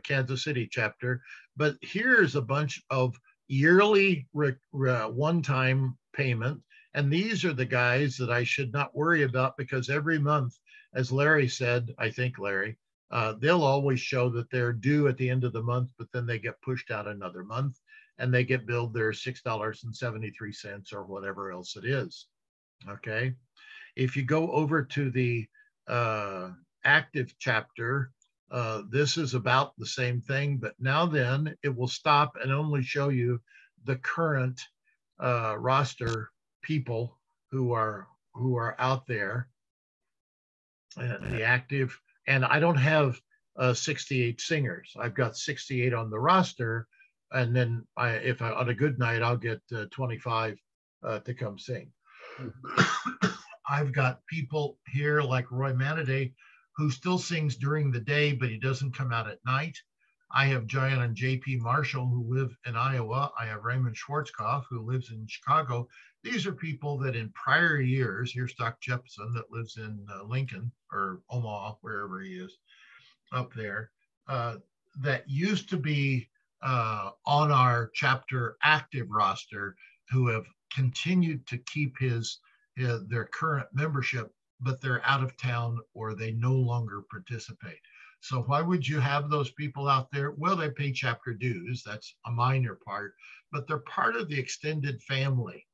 Kansas City chapter, but here's a bunch of yearly one-time payment. And these are the guys that I should not worry about, because every month, as Larry said, I think Larry, they'll always show that they're due at the end of the month, but then they get pushed out another month and they get billed their $6.73 or whatever else it is. Okay. If you go over to the active chapter, this is about the same thing, but now then it will stop and only show you the current roster people who are out there, the active. And I don't have 68 singers. I've got 68 on the roster. And then if on a good night, I'll get 25 to come sing. I've got people here like Roy Manaday, who still sings during the day, but he doesn't come out at night. I have John and JP Marshall, who live in Iowa. I have Raymond Schwarzkopf, who lives in Chicago. These are people that in prior years, here's Doc Jepson that lives in Lincoln or Omaha, wherever he is up there, that used to be on our chapter active roster, who have continued to keep their current membership, but they're out of town or they no longer participate. So why would you have those people out there? Well, they pay chapter dues. That's a minor part, but they're part of the extended family.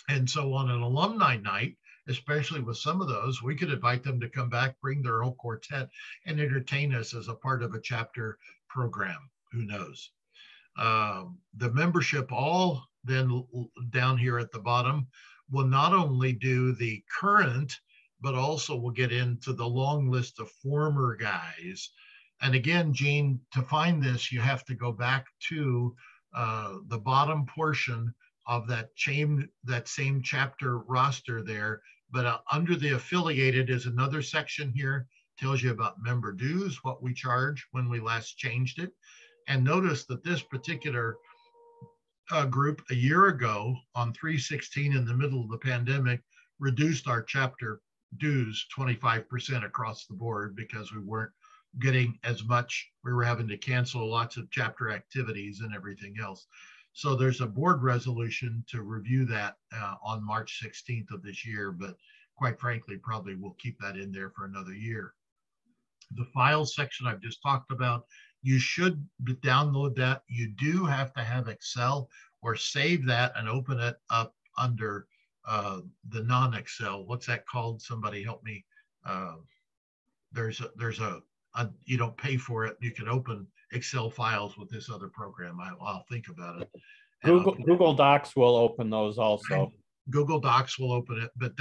And so on an alumni night, especially with some of those, we could invite them to come back, bring their whole quartet, and entertain us as a part of a chapter program. Who knows? The membership, all then down here at the bottom, will not only do the current, but also we'll get into the long list of former guys. And again, Gene, to find this, you have to go back to the bottom portion of that same chapter roster there. But under the affiliated is another section here, tells you about member dues, what we charge when we last changed it. And notice that this particular group a year ago on 3/16 in the middle of the pandemic reduced our chapter dues 25% across the board because we weren't getting as much. We were having to cancel lots of chapter activities and everything else. So there's a board resolution to review that on March 16th of this year, but quite frankly, probably we'll keep that in there for another year. The files section I've just talked about, you should download that. You do have to have Excel or save that and open it up under the non-Excel. What's that called? Somebody help me. There's a you don't pay for it. You can open Excel files with this other program. I'll think about it. Google Docs will open those also. Google Docs will open it, but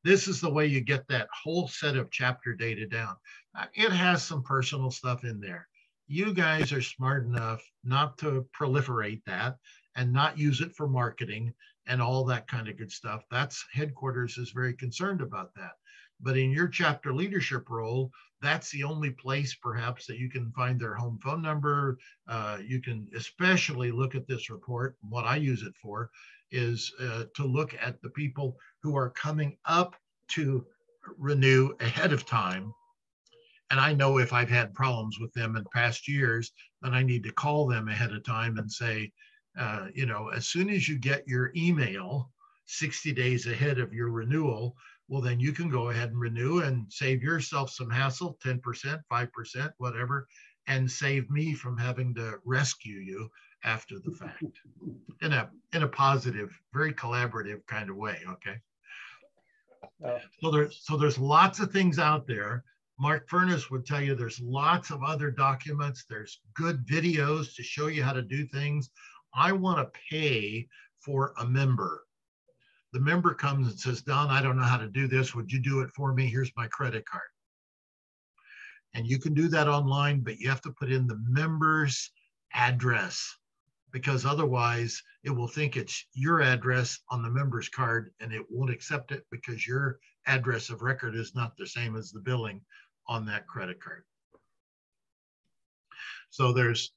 this is the way you get that whole set of chapter data down. It has some personal stuff in there. You guys are smart enough not to proliferate that and not use it for marketing and all that kind of good stuff. That's headquarters is very concerned about that. But in your chapter leadership role, that's the only place perhaps that you can find their home phone number. You can especially look at this report. What I use it for is to look at the people who are coming up to renew ahead of time And I know if I've had problems with them in past years, then I need to call them ahead of time and say, you know, as soon as you get your email 60 days ahead of your renewal, well, then you can go ahead and renew and save yourself some hassle, 10%, 5%, whatever, and save me from having to rescue you after the fact in a positive, very collaborative kind of way. Okay. So there's lots of things out there. Mark Furness would tell you there's lots of other documents. There's good videos to show you how to do things. I want to pay for a member. The member comes and says, Don, I don't know how to do this. Would you do it for me? Here's my credit card. And you can do that online, but you have to put in the member's address, because otherwise it will think it's your address on the member's card and it won't accept it because your address of record is not the same as the billing on that credit card. So there's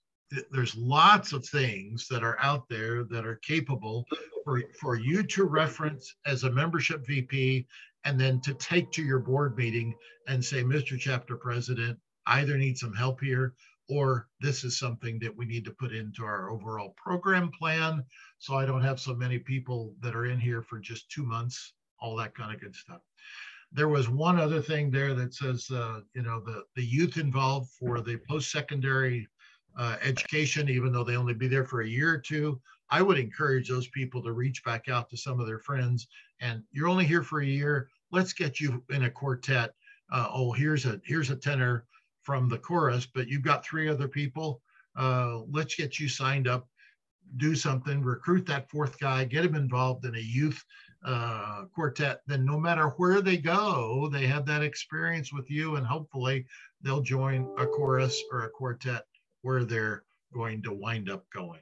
lots of things that are out there that are capable for you to reference as a membership VP, and then to take to your board meeting and say, Mr. Chapter President, I either need some help here, or this is something that we need to put into our overall program plan, so I don't have so many people that are in here for just 2 months, all that kind of good stuff. There was one other thing there that says, you know, the youth involved for the post-secondary education, even though they only be there for a year or two, I would encourage those people to reach back out to some of their friends. And you're only here for a year. Let's get you in a quartet. Oh, here's a tenor from the chorus, but you've got 3 other people. Let's get you signed up, do something, recruit that 4th guy, get him involved in a youth quartet. Then no matter where they go, they have that experience with you, and hopefully they'll join a chorus or a quartet where they're going to wind up going.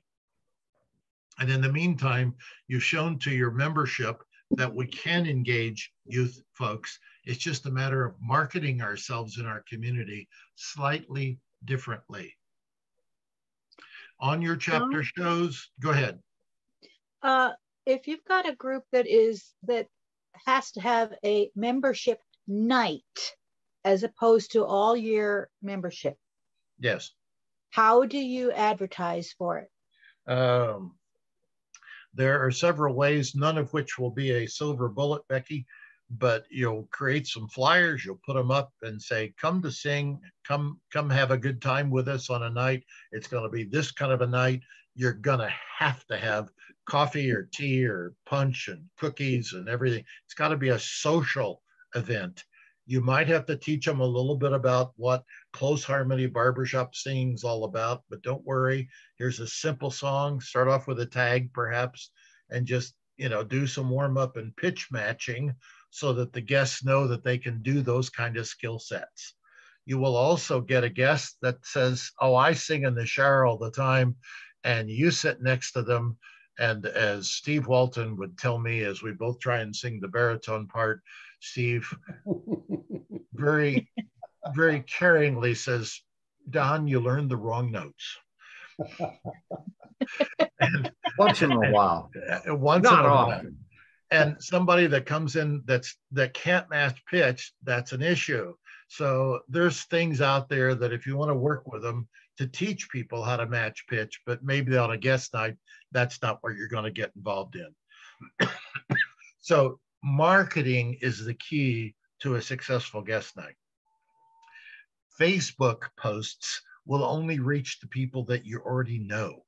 And in the meantime, you've shown to your membership that we can engage youth folks. It's just a matter of marketing ourselves in our community slightly differently. On your chapter shows, go ahead. If you've got a group that has to have a membership night as opposed to all year membership. Yes. How do you advertise for it? There are several ways, none of which will be a silver bullet, Becky, but you'll create some flyers, you'll put them up and say, come to sing, come have a good time with us on a night. It's going to be this kind of a night. You're going to have coffee or tea or punch and cookies and everything. It's got to be a social event. You might have to teach them a little bit about what close harmony barbershop singing is all about, but don't worry. Here's a simple song. Start off with a tag, perhaps, and just, you know, do some warm up and pitch matching so that the guests know that they can do those kind of skill sets. You will also get a guest that says, oh, I sing in the shower all the time, and you sit next to them. And as Steve Walton would tell me, as we both try and sing the baritone part, Steve very, very caringly says, Don, you learned the wrong notes. And, once in a while. Once Not in a often. while. And somebody that comes in that can't match pitch, that's an issue. So there's things out there that if you want to work with them to teach people how to match pitch, but maybe on a guest night, that's not what you're going to get involved in. So marketing is the key to a successful guest night. Facebook posts will only reach the people that you already know.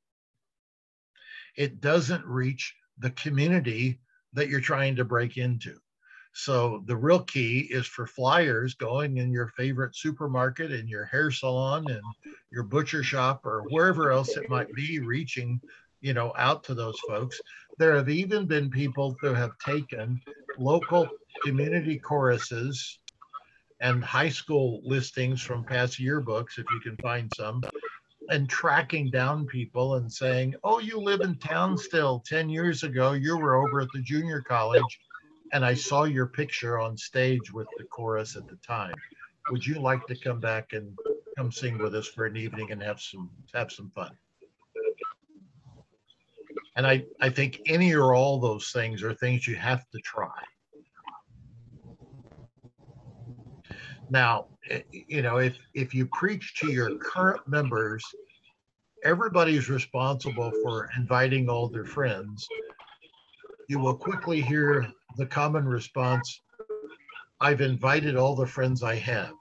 It doesn't reach the community that you're trying to break into. So the real key is for flyers going in your favorite supermarket, in your hair salon, and your butcher shop, or wherever else it might be, reaching, you know, out to those folks. There have even been people who have taken local community choruses and high school listings from past yearbooks, if you can find some, and tracking down people and saying, oh, you live in town still. 10 years ago, you were over at the junior college, and I saw your picture on stage with the chorus at the time. Would you like to come back and come sing with us for an evening and have some fun? And I think any or all those things are things you have to try. Now, you know, if you preach to your current members, everybody's responsible for inviting all their friends. You will quickly hear the common response, I've invited all the friends I have.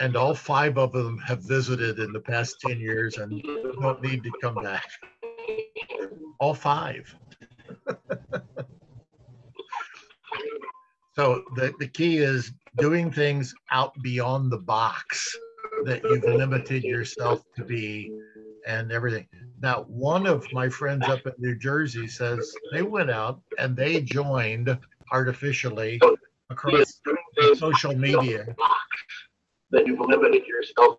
And all 5 of them have visited in the past 10 years and don't need to come back. All 5. So the key is doing things out beyond the box that you've limited yourself to be and everything. Now, one of my friends up in New Jersey says they went out and they joined artificially across social media. That you've limited yourself.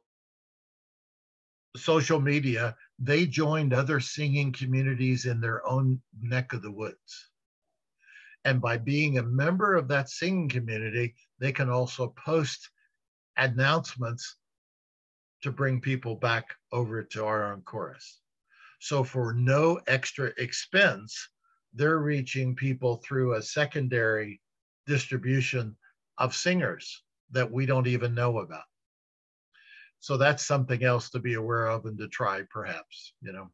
Social media, they joined other singing communities in their own neck of the woods. And by being a member of that singing community, they can also post announcements to bring people back over to our own chorus. So for no extra expense, they're reaching people through a secondary distribution of singers that we don't even know about. So that's something else to be aware of and to try, perhaps, you know.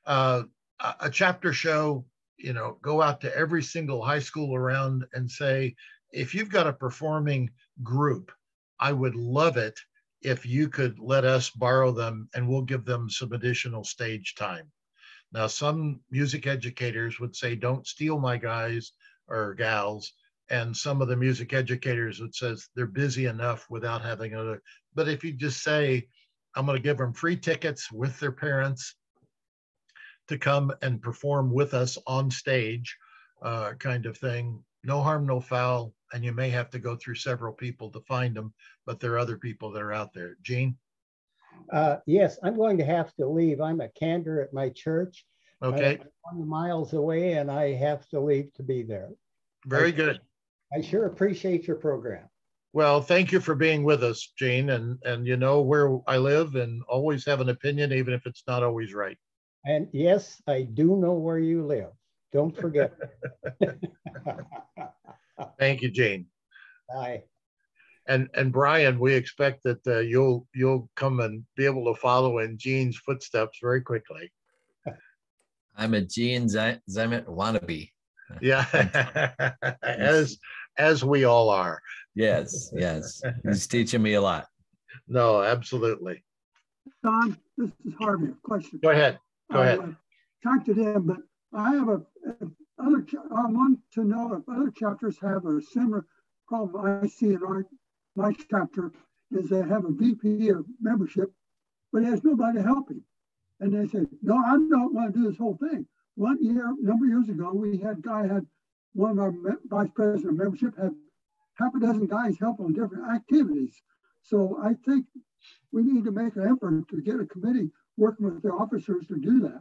A chapter show, you know, go out to every single high school around and say, if you've got a performing group, I would love it if you could let us borrow them and we'll give them some additional stage time. Now, some music educators would say, don't steal my guys or gals. And some of the music educators would say they're busy enough without having other. But if you just say, I'm going to give them free tickets with their parents to come and perform with us on stage, kind of thing, no harm, no foul. And you may have to go through several people to find them, but there are other people that are out there. Gene? Yes, I'm going to have to leave. I'm a candor at my church. Okay. I'm 20 miles away and I have to leave to be there. Very good. I sure appreciate your program. Well, thank you for being with us, Gene. And you know where I live and always have an opinion, even if it's not always right. And yes, I do know where you live. Don't forget. Thank you, Gene. Bye. And Brian, we expect that you'll come and be able to follow in Gene's footsteps very quickly. I'm a Gene Zimet wannabe. Yeah, as we all are. Yes, yes. He's teaching me a lot. No, absolutely. Don, this is Harvey. Question. Go ahead. Go ahead. Talked to them, but I have I want to know if other chapters have a similar problem I see in my chapter is they have a VP of membership, but he has nobody to help him. And they say, no, I don't want to do this whole thing. One year, a number of years ago, we had one of our vice president of membership had half a dozen guys help on different activities. So I think we need to make an effort to get a committee working with the officers to do that.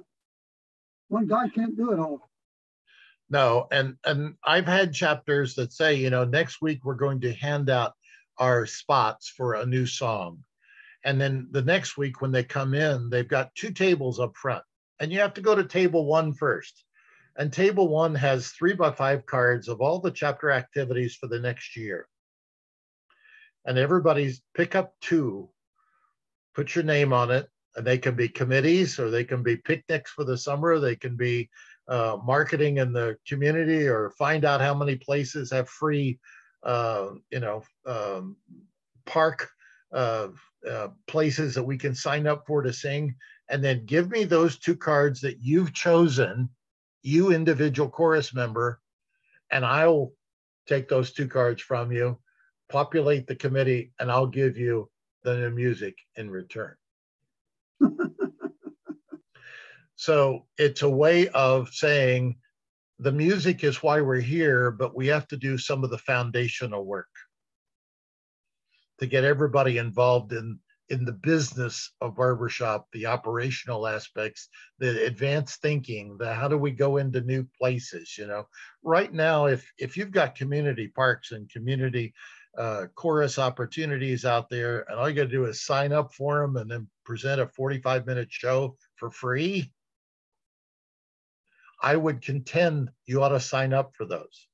One guy can't do it all. No, and I've had chapters that say, you know, next week we're going to hand out our spots for a new song. And then the next week when they come in, they've got 2 tables up front. And you have to go to table 1 first. And table 1 has 3x5 cards of all the chapter activities for the next year. And everybody's pick up 2, put your name on it, and they can be committees or they can be picnics for the summer. They can be marketing in the community or find out how many places have free, park places that we can sign up for to sing. And then give me those 2 cards that you've chosen, you individual chorus member, and I'll take those 2 cards from you, populate the committee, and I'll give you the new music in return. So it's a way of saying the music is why we're here, but we have to do some of the foundational work to get everybody involved in the business of barbershop, the operational aspects, the advanced thinking, the how do we go into new places, you know. Right now, if you've got community parks and community chorus opportunities out there, and all you got to do is sign up for them and then present a 45-minute show for free, I would contend you ought to sign up for those.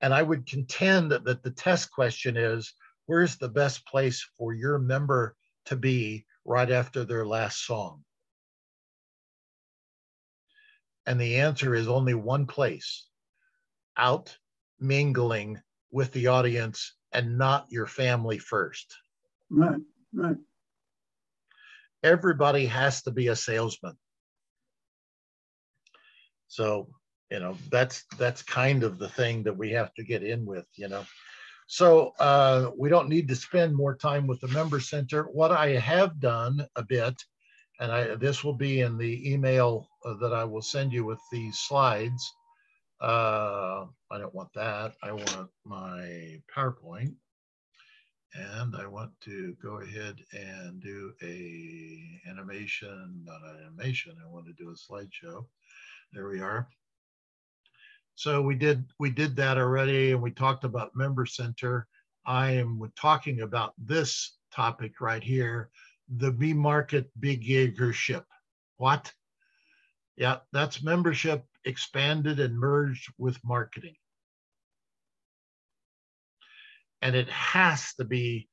And I would contend that the test question is, where's the best place for your member to be right after their last song? And the answer is only one place: out mingling with the audience and not your family first. Right, right. Everybody has to be a salesman. So, you know, that's kind of the thing that we have to get in with, you know. So we don't need to spend more time with the member center. What I have done a bit, and this will be in the email that I will send you with these slides. I don't want that. I want my PowerPoint. And I want to go ahead and do a animation, not an animation. I want to do a slideshow. There we are. So we did that already, and we talked about Member Center. I am talking about this topic right here, the B-Market Big Gigership. What? Yeah, that's membership expanded and merged with marketing. And it has to be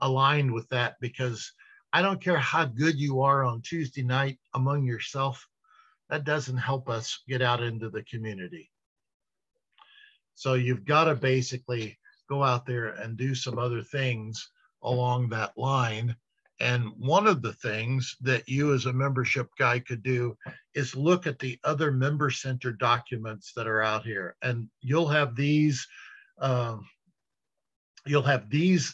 aligned with that, because I don't care how good you are on Tuesday night among yourself, that doesn't help us get out into the community. So you've got to basically go out there and do some other things along that line. And one of the things that you as a membership guy could do is look at the other member center documents that are out here. And you'll have these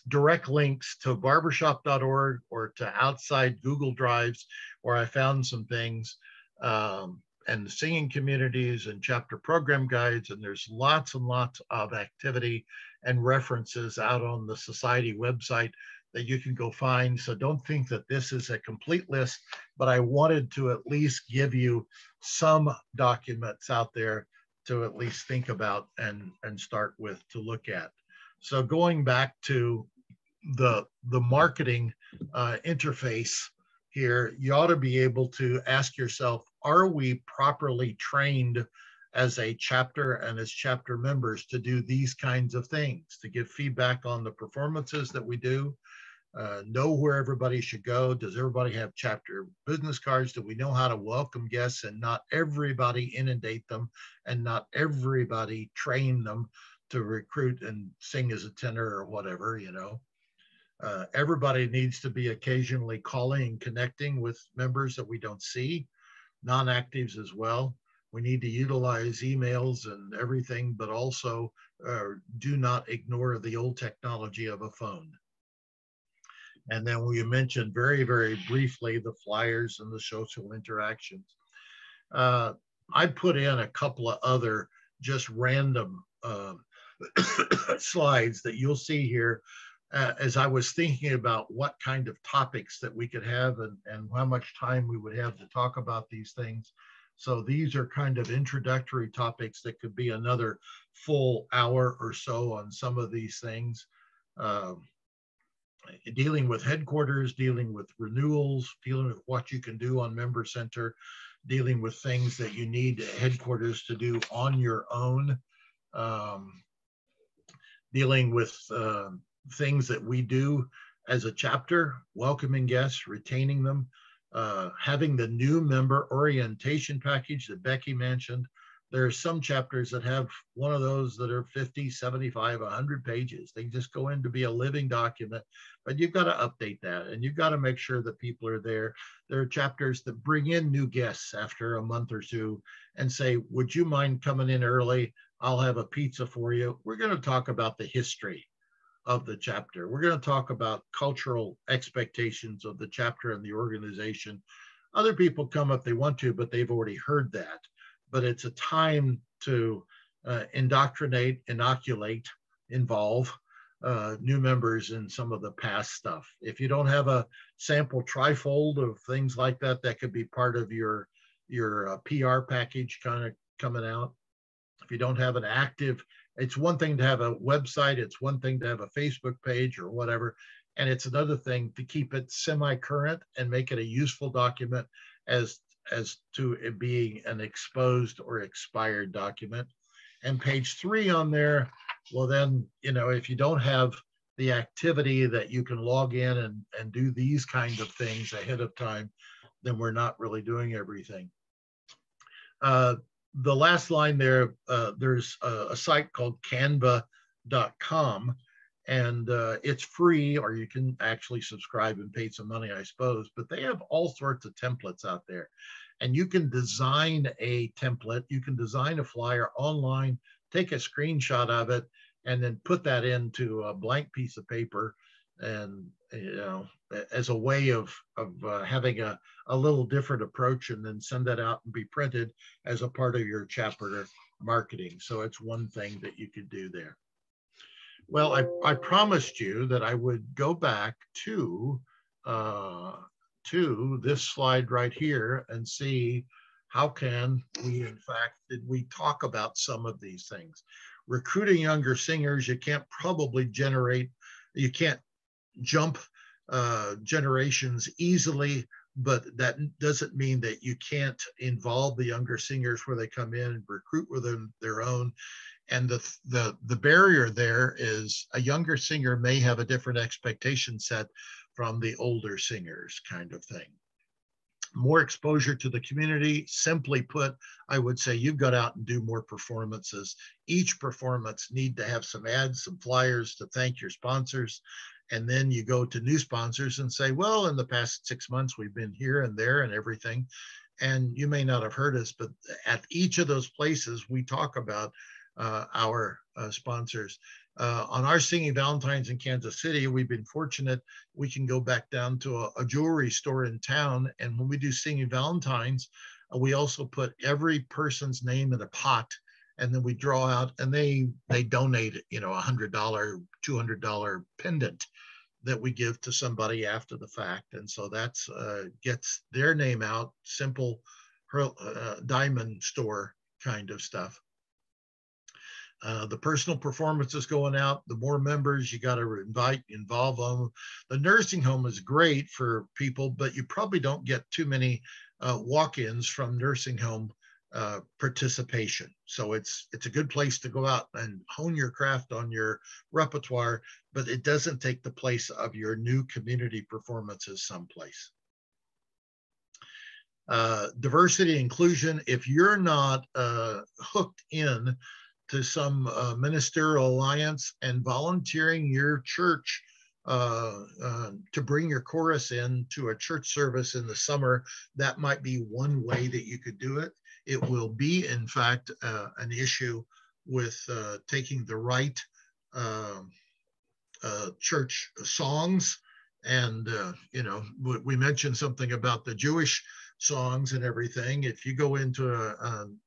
direct links to barbershop.org or to outside Google Drives, where I found some things, and the singing communities and chapter program guides. And there's lots and lots of activity and references out on the society website that you can go find. So don't think that this is a complete list, but I wanted to at least give you some documents out there to at least think about and start with to look at. So going back to the marketing interface here, you ought to be able to ask yourself, are we properly trained as a chapter and as chapter members to do these kinds of things, to give feedback on the performances that we do, know where everybody should go? Does everybody have chapter business cards? Do we know how to welcome guests and not everybody inundate them and not everybody train them to recruit and sing as a tenor or whatever, you know? Everybody needs to be occasionally calling and connecting with members that we don't see, non-actives as well. We need to utilize emails and everything, but also do not ignore the old technology of a phone. And then we mentioned very, very briefly the flyers and the social interactions. I put in a couple of other just random slides that you'll see here as I was thinking about what kind of topics that we could have and how much time we would have to talk about these things. So these are kind of introductory topics that could be another full hour or so on some of these things. Dealing with headquarters, dealing with renewals, dealing with what you can do on Member Center, dealing with things that you need headquarters to do on your own, dealing with things that we do as a chapter, welcoming guests, retaining them, having the new member orientation package that Becky mentioned. There are some chapters that have one of those that are 50, 75, 100 pages. They just go in to be a living document, but you've got to update that and you've got to make sure that people are there. There are chapters that bring in new guests after a month or two and say, would you mind coming in early? I'll have a pizza for you. We're going to talk about the history of the chapter. We're going to talk about cultural expectations of the chapter and the organization. Other people come if they want to, but they've already heard that. But it's a time to indoctrinate, inoculate, involve new members in some of the past stuff. If you don't have a sample trifold of things like that, that could be part of your PR package kind of coming out. If you don't have an active, it's one thing to have a website, it's one thing to have a Facebook page or whatever, and it's another thing to keep it semi-current and make it a useful document as to it being an exposed or expired document. And page 3 on there, well then, you know, if you don't have the activity that you can log in and do these kind of things ahead of time, then we're not really doing everything. The last line there, there's a site called canva.com, and it's free, or you can actually subscribe and pay some money, I suppose, but they have all sorts of templates out there. And you can design a template, you can design a flyer online, take a screenshot of it, and then put that into a blank piece of paper, and you know, as a way of having a little different approach, and then send that out and be printed as a part of your chapter marketing. So it's one thing that you could do there. Well, I promised you that I would go back to this slide right here and see how can we, in fact, did we talk about some of these things. Recruiting younger singers, you can't probably generate, you can't jump generations easily, but that doesn't mean that you can't involve the younger singers where they come in and recruit with them their own. And the barrier there is a younger singer may have a different expectation set from the older singers, kind of thing. More exposure to the community. Simply put, I would say you've got out and do more performances. Each performance need to have some ads, some flyers to thank your sponsors. And then you go to new sponsors and say, well, in the past 6 months, we've been here and there and everything. And you may not have heard us, but at each of those places, we talk about our sponsors. On our Singing Valentines in Kansas City, we've been fortunate. We can go back down to a jewelry store in town. And when we do Singing Valentines, we also put every person's name in a pot. And then we draw out, and they donate, you know, $100, $200 pendant that we give to somebody after the fact. And so that's gets their name out, simple diamond store kind of stuff. The personal performances going out, the more members you got to involve them. The nursing home is great for people, but you probably don't get too many walk-ins from nursing home participation. So it's a good place to go out and hone your craft on your repertoire, but it doesn't take the place of your new community performances someplace. Diversity, inclusion. If you're not hooked in to some ministerial alliance and volunteering your church to bring your chorus in to a church service in the summer, that might be one way that you could do it. It will be, in fact, an issue with taking the right church songs. And, you know, we mentioned something about the Jewish songs and everything. If you go into an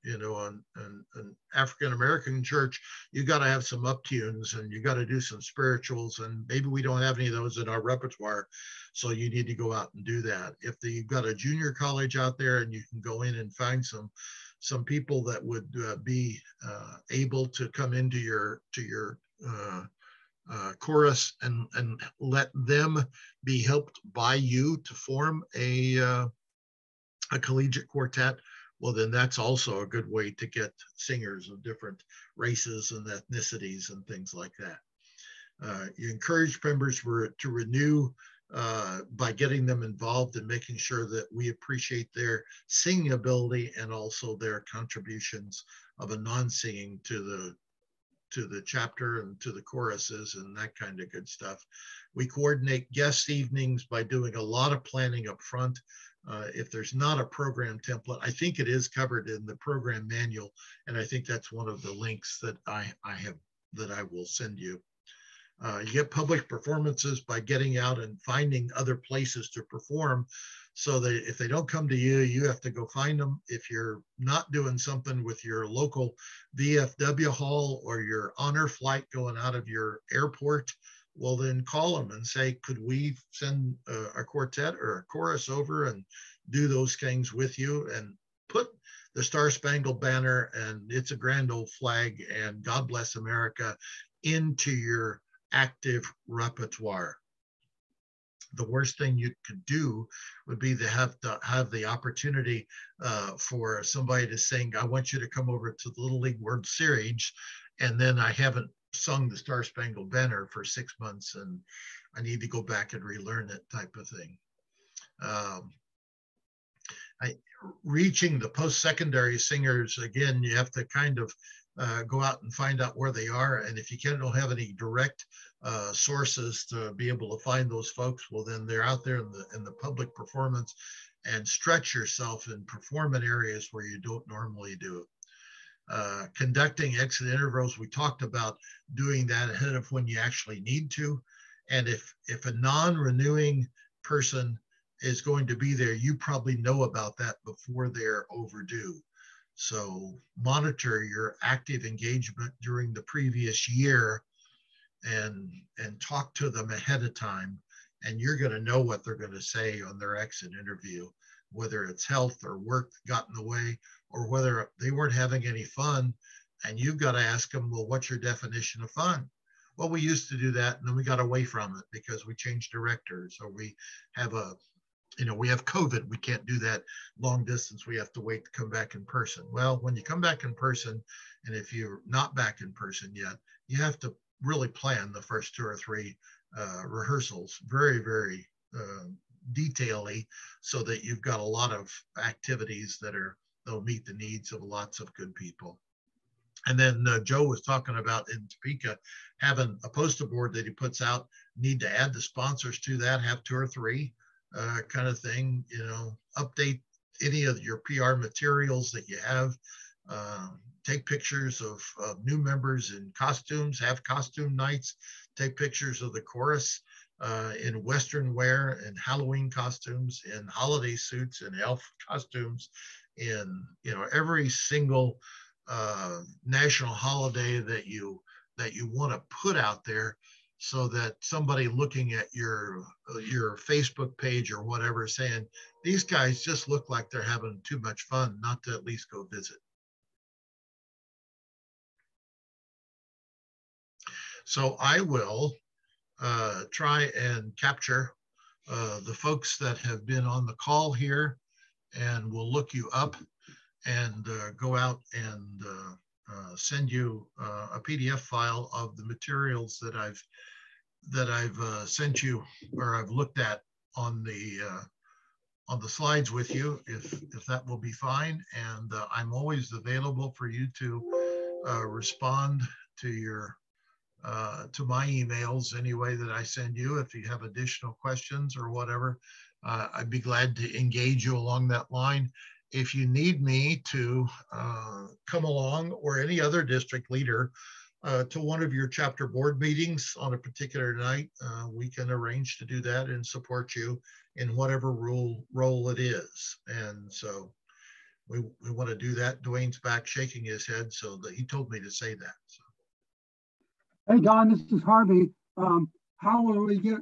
African-American church, you got to have some uptunes and you got to do some spirituals, and maybe we don't have any of those in our repertoire, so you need to go out and do that. If you've got a junior college out there, and you can go in and find some people that would be able to come into your chorus and let them be helped by you to form a collegiate quartet, well, then that's also a good way to get singers of different races and ethnicities and things like that. You encourage members to renew by getting them involved and making sure that we appreciate their singing ability and also their contributions of a non-singing to the chapter and to the choruses and that kind of good stuff. We coordinate guest evenings by doing a lot of planning up front. If there's not a program template, I think it is covered in the program manual, and I think that's one of the links that I will send you. You get public performances by getting out and finding other places to perform, so that if they don't come to you, you have to go find them. If you're not doing something with your local VFW hall or your honor flight going out of your airport, well, then call them and say, could we send a quartet or a chorus over and do those things with you, and put the Star Spangled Banner and It's a Grand Old Flag and God Bless America into your active repertoire. the worst thing you could do would be to have the opportunity for somebody to sing, I want you to come over to the Little League World Series, and then I haven't sung the Star Spangled Banner for 6 months and I need to go back and relearn it, type of thing. Reaching the post-secondary singers, again, you have to kind of go out and find out where they are. And if you don't have any direct sources to be able to find those folks, well, then they're out there in the public performance, and stretch yourself and perform in areas where you don't normally do it. Conducting exit intervals, we talked about doing that ahead of when you actually need to. And if a non-renewing person is going to be there, you probably know about that before they're overdue. So monitor your active engagement during the previous year and talk to them ahead of time. And you're going to know what they're going to say on their exit interview, whether it's health or work got in the way, or whether they weren't having any fun. And you've got to ask them, well, what's your definition of fun? Well, we used to do that, and then we got away from it because we changed directors, or we have we have COVID. We can't do that long distance. We have to wait to come back in person. Well, when you come back in person, and if you're not back in person yet, you have to really plan the first 2 or 3 rehearsals very, very detailedly, so that you've got a lot of activities that'll meet the needs of lots of good people. And then Joe was talking about in Topeka having a poster board that he puts out. Need to add the sponsors to that, have 2 or 3 kind of thing, update any of your PR materials that you have, take pictures of new members in costumes, have costume nights, take pictures of the chorus in Western wear and Halloween costumes, in holiday suits and elf costumes, in every single national holiday that you want to put out there, so that somebody looking at your Facebook page or whatever is saying, these guys just look like they're having too much fun not to at least go visit. So I will try and capture the folks that have been on the call here, and we'll look you up and go out and send you a PDF file of the materials that I've sent you, or I've looked at on the slides with you, if that will be fine. And I'm always available for you to respond to to my emails any way that I send you. If you have additional questions or whatever, I'd be glad to engage you along that line. If you need me to come along, or any other district leader, to one of your chapter board meetings on a particular night, we can arrange to do that and support you in whatever role it is. And so we want to do that. Dwayne's back shaking his head, so that he told me to say that. So. Hey, Don, this is Harvey. How will we get,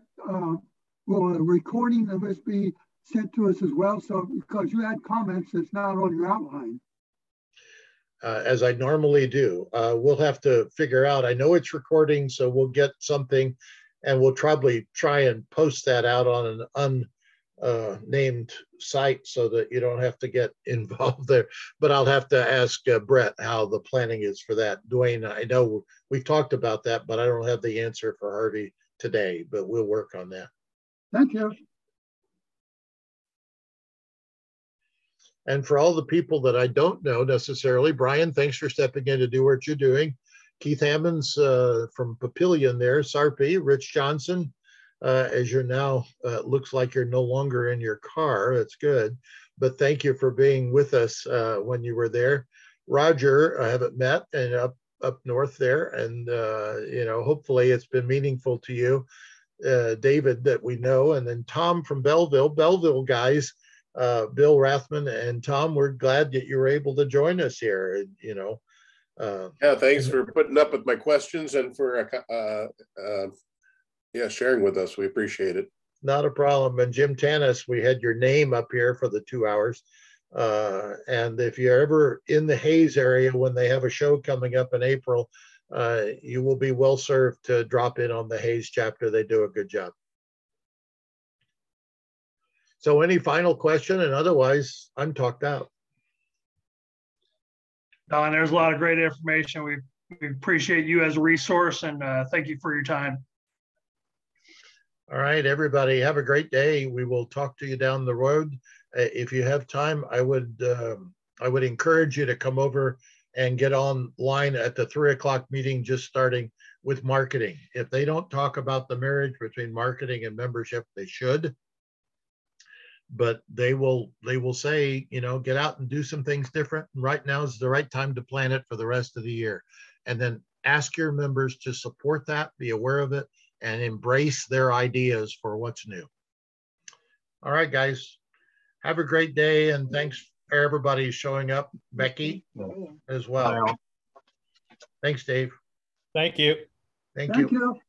will a recording of this be sent to us as well? So, because you had comments that's not on your outline. As I normally do, we'll have to figure out, I know it's recording, so we'll get something, and we'll probably try and post that out on an unnamed site so that you don't have to get involved there. But I'll have to ask Brett how the planning is for that. Dwayne, I know we've talked about that, but I don't have the answer for Harvey today, but we'll work on that. Thank you. And for all the people that I don't know necessarily, Brian, thanks for stepping in to do what you're doing. Keith Hammonds from Papillion there, Sarpy, Rich Johnson, as you're now, looks like you're no longer in your car. That's good. But thank you for being with us when you were there. Roger, I haven't met, and up north there. And, hopefully it's been meaningful to you. David, that we know. And then Tom from Belleville guys, Bill Rathman and Tom, we're glad that you were able to join us here. Yeah, thanks for putting up with my questions and for sharing with us. We appreciate it. Not a problem. And Jim Tanis, we had your name up here for the 2 hours. And if you're ever in the Hayes area when they have a show coming up in April, you will be well served to drop in on the Hayes chapter. They do a good job. So any final question? And otherwise, I'm talked out. Don, there's a lot of great information. We appreciate you as a resource, and thank you for your time. All right, everybody, have a great day. We will talk to you down the road. If you have time, I would encourage you to come over and get online at the 3 o'clock meeting, just starting with marketing. If they don't talk about the marriage between marketing and membership, they should. But they will say, you know, get out and do some things different. Right now is the right time to plan it for the rest of the year. And then ask your members to support that, be aware of it, and embrace their ideas for what's new. All right, guys, have a great day. And thanks for everybody showing up. Becky as well. Thanks, Dave. Thank you. Thank you.